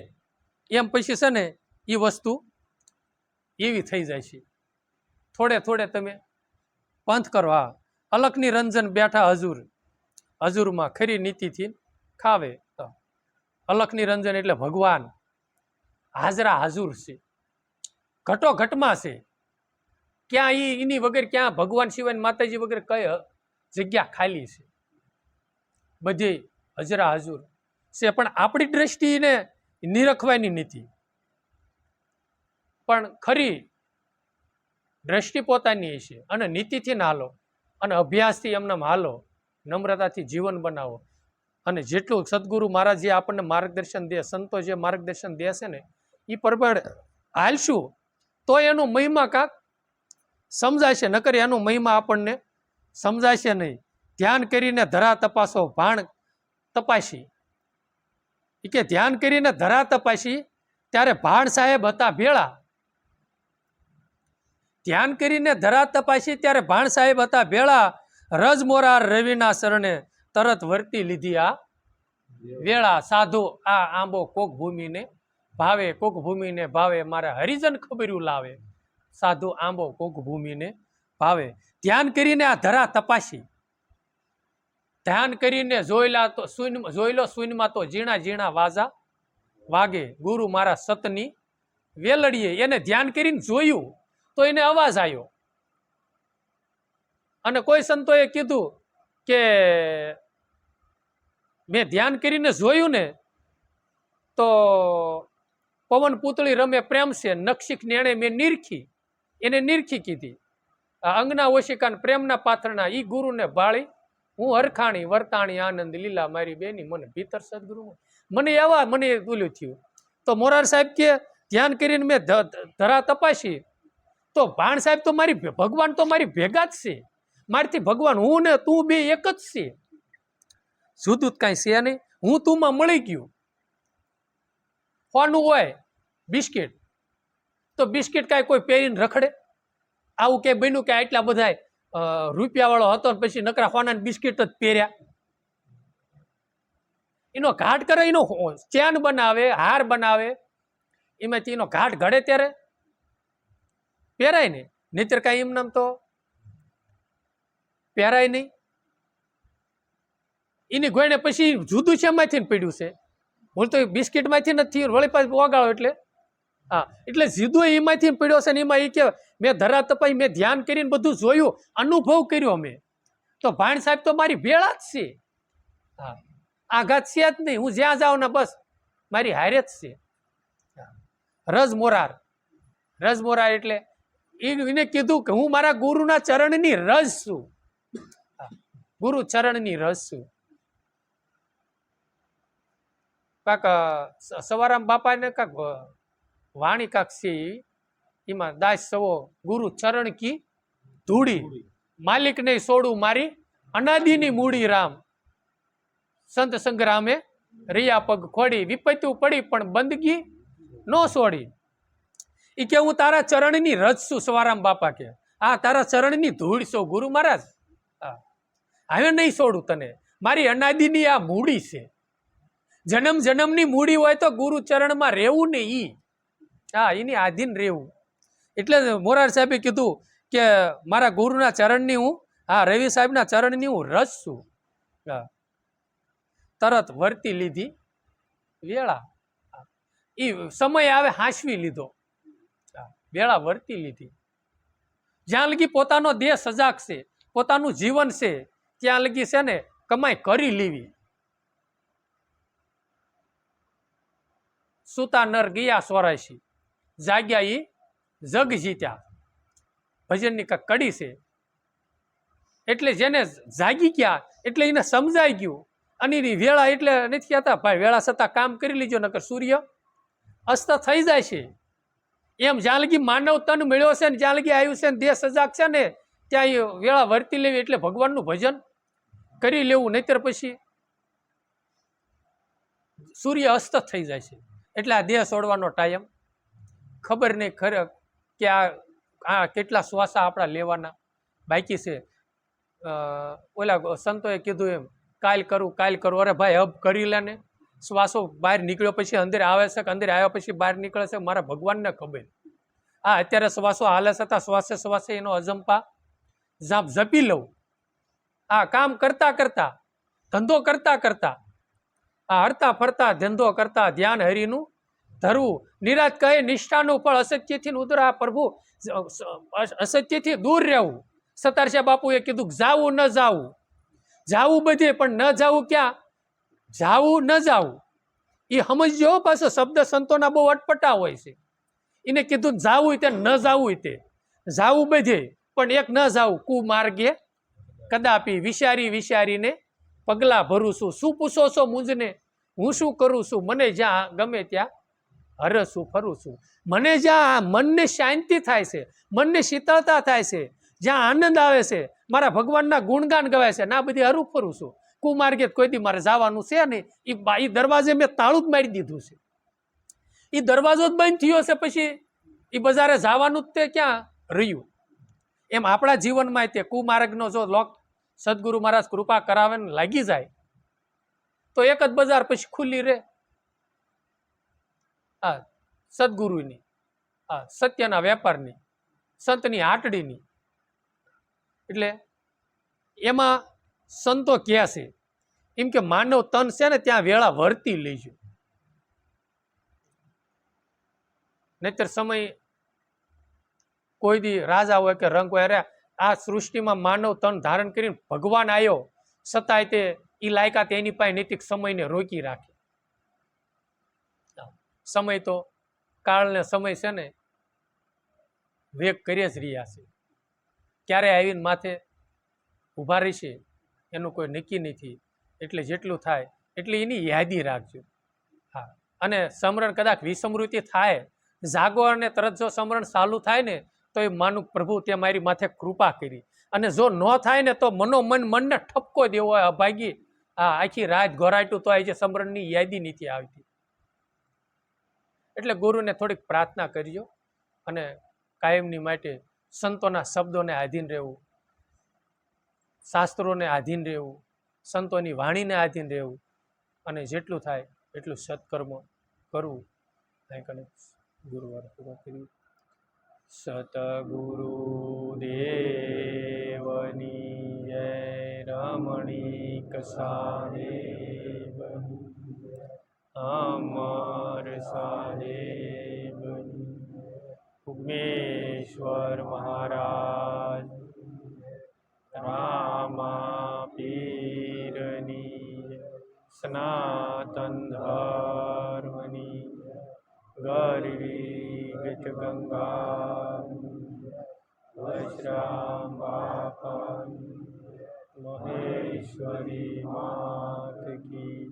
એમ પછી છે ને એ વસ્તુ એવી થઈ જાય છે. થોડે થોડે તમે પંથ કરો. અલખની રંજન બેઠા હજુર, હજુરમાં ખરી નીતિથી ખાવે. અલખની રંજન એટલે ભગવાન હાજરા હાજુર છે, ઘટો ઘટમાં છે. ક્યાં એની વગર ક્યાં ભગવાન સિવાય માતાજી વગર કઈ જગ્યા ખાલી છે? બધી હજરા હાજુર છે. પણ આપણી દ્રષ્ટિને નિરખવાની નથી, પણ ખરી દ્રષ્ટિ પોતાની છે. અને નીતિથી ના હાલો, અને અભ્યાસથી એમને હાલો, નમ્રતાથી જીવન બનાવો. અને જેટલું સદગુરુ મહારાજ જે આપણને માર્ગદર્શન દે, સંતો જે માર્ગદર્શન દે છે ને, એ પ્રમાણે હાલશું તો એનું મહિમા કાંક સમજાશે. નકર એનું મહિમા આપણને સમજાશે નહીં. ધ્યાન કરીને ધરા તપાસો, ભાણ તપાસી. એ કે ધ્યાન કરીને ધરા તપાસી ત્યારે ભાણ સાહેબ હતા ભેળા. ધ્યાન કરીને ધરા તપાસી ત્યારે ભાણ સાહેબ હતા ભેળા. રજ મોરાર રવિના શરણે તરત વર્તી લીધી આ વેળા. સાધુ આ આંબો કોક ભૂમિને ભાવે, કોક ભૂમિને ભાવે, મારે હરિજન ખબર્યું લાવે. સાધુ આંબો કોક ભૂમિને ભાવે. ધ્યાન કરીને આ ધરા તપાસી, ધ્યાન કરીને જોયેલા તો જોઈ લો શૂન્યમાં તો ઝીણા ઝીણા વાજા વાગે. ગુરુ મારા સતની વેલડીએ એને ધ્યાન કરીને જોયું તો એને અવાજ આવ્યો, અને કોઈ સંતોએ કીધું કે મેં ધ્યાન કરીને જોયું ને તો પવન પૂતળી રમે પ્રેમ છે, નક્ષિક નેણે મેં નિરખી, એને નિરખી કીધી. અંગના ઓશિકાન પ્રેમના પાથરણા ઈ ગુરુને ભાળી, હું હરખાણી વર્તાણી આનંદ લીલા મારી બેની મને ભીતર સદગુરુ. મને બોલ્યું થયું. તો મોરાર સાહેબ કે ધ્યાન કરીને મેં ધરા તપાસી તો ભાણ સાહેબ તો મારી ભગવાન તો મારી ભેગા જ છે, મારીથી ભગવાન હું ને તું બે એક જ છે, જુદું કાંઈ છે નહીં. હું તુંમાં મળી ગયું. કોનું હોય બિસ્કિટ, તો બિસ્કિટ કાંઈ કોઈ પહેરીને રખડે? આવું કે બન્યું કે આટલા બધા રૂપિયા વાળો હતો ને પછી નકરા હોના બિસ્કિટ જ પહેર્યા? એનો ઘાટ કરે, એનો ચેન બનાવે, હાર બનાવે, એમાંથી એનો ઘાટ ઘડે ત્યારે પહેરાય ને, નહીતર કાંઈ એમ નામ તો પહેરાય નહીં. એની ગોઈને પછી જુદું છે એમાંથી પડ્યું છે, હું તો બિસ્કિટમાંથી નથી વળી પાછી ઓગાળો એટલે હા, એટલે જુદો એમાંથી પડ્યો છે ને એમાં એ કે મેં ધરા તપાઈ, મેં ધ્યાન કરીને બધું જોયું, અનુભવ કર્યો અમે. તો ભાણ સાહેબ તો મારી ભેળા જ છે. હા, આઘાત છે જ નહીં, હું જ્યાં જાઉં ને બસ મારી હારે જ છે. રજ મોરાર એટલે એને કીધું કે હું મારા ગુરુના ચરણની રજ છું, ગુરુ ચરણની રજ છું. કાક સવારામ બાપાને કાક વાણી કાક છે, એમાં દાસ સવો ગુરુ ચરણ કી ધૂળી, માલિક ને છોડું મારી અનાદિની મૂડી રામ, સંત સંગ્રામે રિયા પગ ખોડી, વિપત્યુ પડી પણ બંદગી નો છોડી. એ કે હું તારા ચરણની રજ છું. સવારામ બાપા કે હા, તારા ચરણની ધૂળ છો ગુરુ મહારાજ, હવે નહીં છોડું તને, મારી અનાદિની આ મૂડી છે. જન્મ જન્મની મૂડી હોય તો ગુરુ ચરણમાં રહેવું ને ઈ, હા, એની આધીન રહેવું. એટલે મોરાર સાહેબે કીધું કે મારા ગુરુના ચરણની હું, હા, રવિ સાહેબના ચરણની હું રજ છું. તરત વર્તી લીધી વેળા, એ સમય આવે હાંસવી લીધો, વેળા વર્તી લીધી. જ્યાં લગી પોતાનો દેહ સજાગ છે, પોતાનું જીવન છે, ત્યાં લગી છે ને કમાઈ કરી લેવી. સુતા નર ગયા 84, જાગ્યા ઈ જગ જીત્યા, ભજનની કાંઈક કડી છે. એટલે જેને જાગી ગયા એટલે એને સમજાઈ ગયું, અને એની વેળા એટલે નથી કહેતા ભાઈ વેળા છતાં કામ કરી લીજો નકર સૂર્ય અસ્ત થઈ જાય છે. એમ જ્યાં લગી માનવ તન મળ્યો છે ને, જ્યાં લગી આવ્યું છે ને, દેહ સજાગ છે ને, ત્યાં એ વેળા વર્તી લેવી, એટલે ભગવાનનું ભજન કરી લેવું, નહીતર પછી સૂર્ય અસ્ત થઈ જાય છે. એટલે આ દેહ છોડવાનો ટાઈમ ખબર નહીં ખરે કે આ કેટલા શ્વાસા આપણા લેવાના બાકી છે. ઓલા સંતોએ કીધું એમ કાલ કરું, અરે ભાઈ હબ કરી લે ને. શ્વાસો બહાર નીકળ્યો પછી અંદર આવે છે કે અંદર આવ્યા પછી બહાર નીકળે છે, મારા ભગવાનને ખબર. હા, અત્યારે શ્વાસો હાલે છતાં શ્વાસે એનો અજંપા જપી લઉં. આ કામ કરતા કરતા, ધંધો કરતા કરતા, આ હરતા ફરતા ધંધો કરતા ધ્યાન હરિનું ધરવું. નિરાત કહે નિષ્ઠાનું ફળ અસત્યથી ઉદરા પ્રભુ, અસત્યથી દૂર રહેવું. સતારશા બાપુએ કીધું જાવું ન જાવું, જાવું બધે પણ ન જાવું ક્યાં, જાવું ન જાવું એ સમજજો. પાછો શબ્દ સંતોના બહુ અટપટા હોય છે. એને કીધું જાવું તે ન જાવું તે, જાવું બધે પણ એક ન જાવું કુમાર્ગે કદાપી. વિચારીને પગલા ભરું છું, શું પૂછો છો મુંજને, હું શું કરું છું, મને જ્યાં ગમે ત્યાં હરસું ફરું છું. મને જ્યાં મનને શાંતિ થાય છે, મનને શીતળતા થાય છે, જ્યાં આનંદ આવે છે, મારા ભગવાનના ગુણગાન ગવાય છે, ના બધી હરું ફરું છું. કુમાર્ગે કોઈ દી મારે જવાનું છે નહીં. એ દરવાજે મેં તાળું જ મારી દીધું છે. એ દરવાજો જ બંધ થયો છે, પછી એ બજારે જવાનું જ તે ક્યાં રહ્યું. એમ આપણા જીવનમાં તે કુમાર્ગનો જો લોક સદગુરુ મહારાજ કૃપા કરાવે ને લાગી જાય તો એક જ બજાર પછી ખુલ્લી રહે. હા, સદગુરુની, હા, સત્યના વેપારની, સંતની હાટડીની. એટલે એમાં સંતો કહે છે એમ કે માનવ તન છે ને ત્યાં વેળા વર્તી લેજો. નહીતર સમય કોઈ દી રાજા હોય કે રંગ હોય, અરે આ સૃષ્ટિમાં માનવ તન ધારણ કરીને ભગવાન આવ્યો છતાંય તે ઈ લાયકાત એની પાસે નૈતિક સમયને રોકી રાખે. સમય તો કાળને સમય છે ને વેગ કરી જ રહ્યા છે, ક્યારે આવીને માથે ઊભા રહેશે એનું કોઈ નક્કી નથી. એટલે જેટલું થાય એટલે એની યાદી રાખજો. હા, અને સમરણ કદાચ વિસમૃતિ થાય, જાગો અને તરત જો સમરણ ચાલુ થાય ને તો એ માનું પ્રભુ તે મારી માથે કૃપા કરી. અને જો ન થાય ને તો મનને ઠપકો દેવો હોય અભાગી. હા, આખી રાત ઘોરાટું તો આજે સમરણની યાદી નથી આવતી. એટલે ગુરુને થોડીક પ્રાર્થના કરજો અને કાયમની માટે સંતોના શબ્દોને આધીન રહેવું, શાસ્ત્રોને આધીન રહેવું, સંતોની વાણીને આધીન રહેવું અને જેટલું થાય એટલું સત્કર્મ કરવું. ગુરુવાર પૂરો કર્યું. સતગુરુ દેવની જય. રમણીક સાહેબ અમર સાહેબ, ઉમેશ્વર મહારાજ, રામા પીરની, સનાતન ધર્મની, ગરવી ગત ગંગા, વૈશ્રામ બાપા, મહેશ્વરી માત કી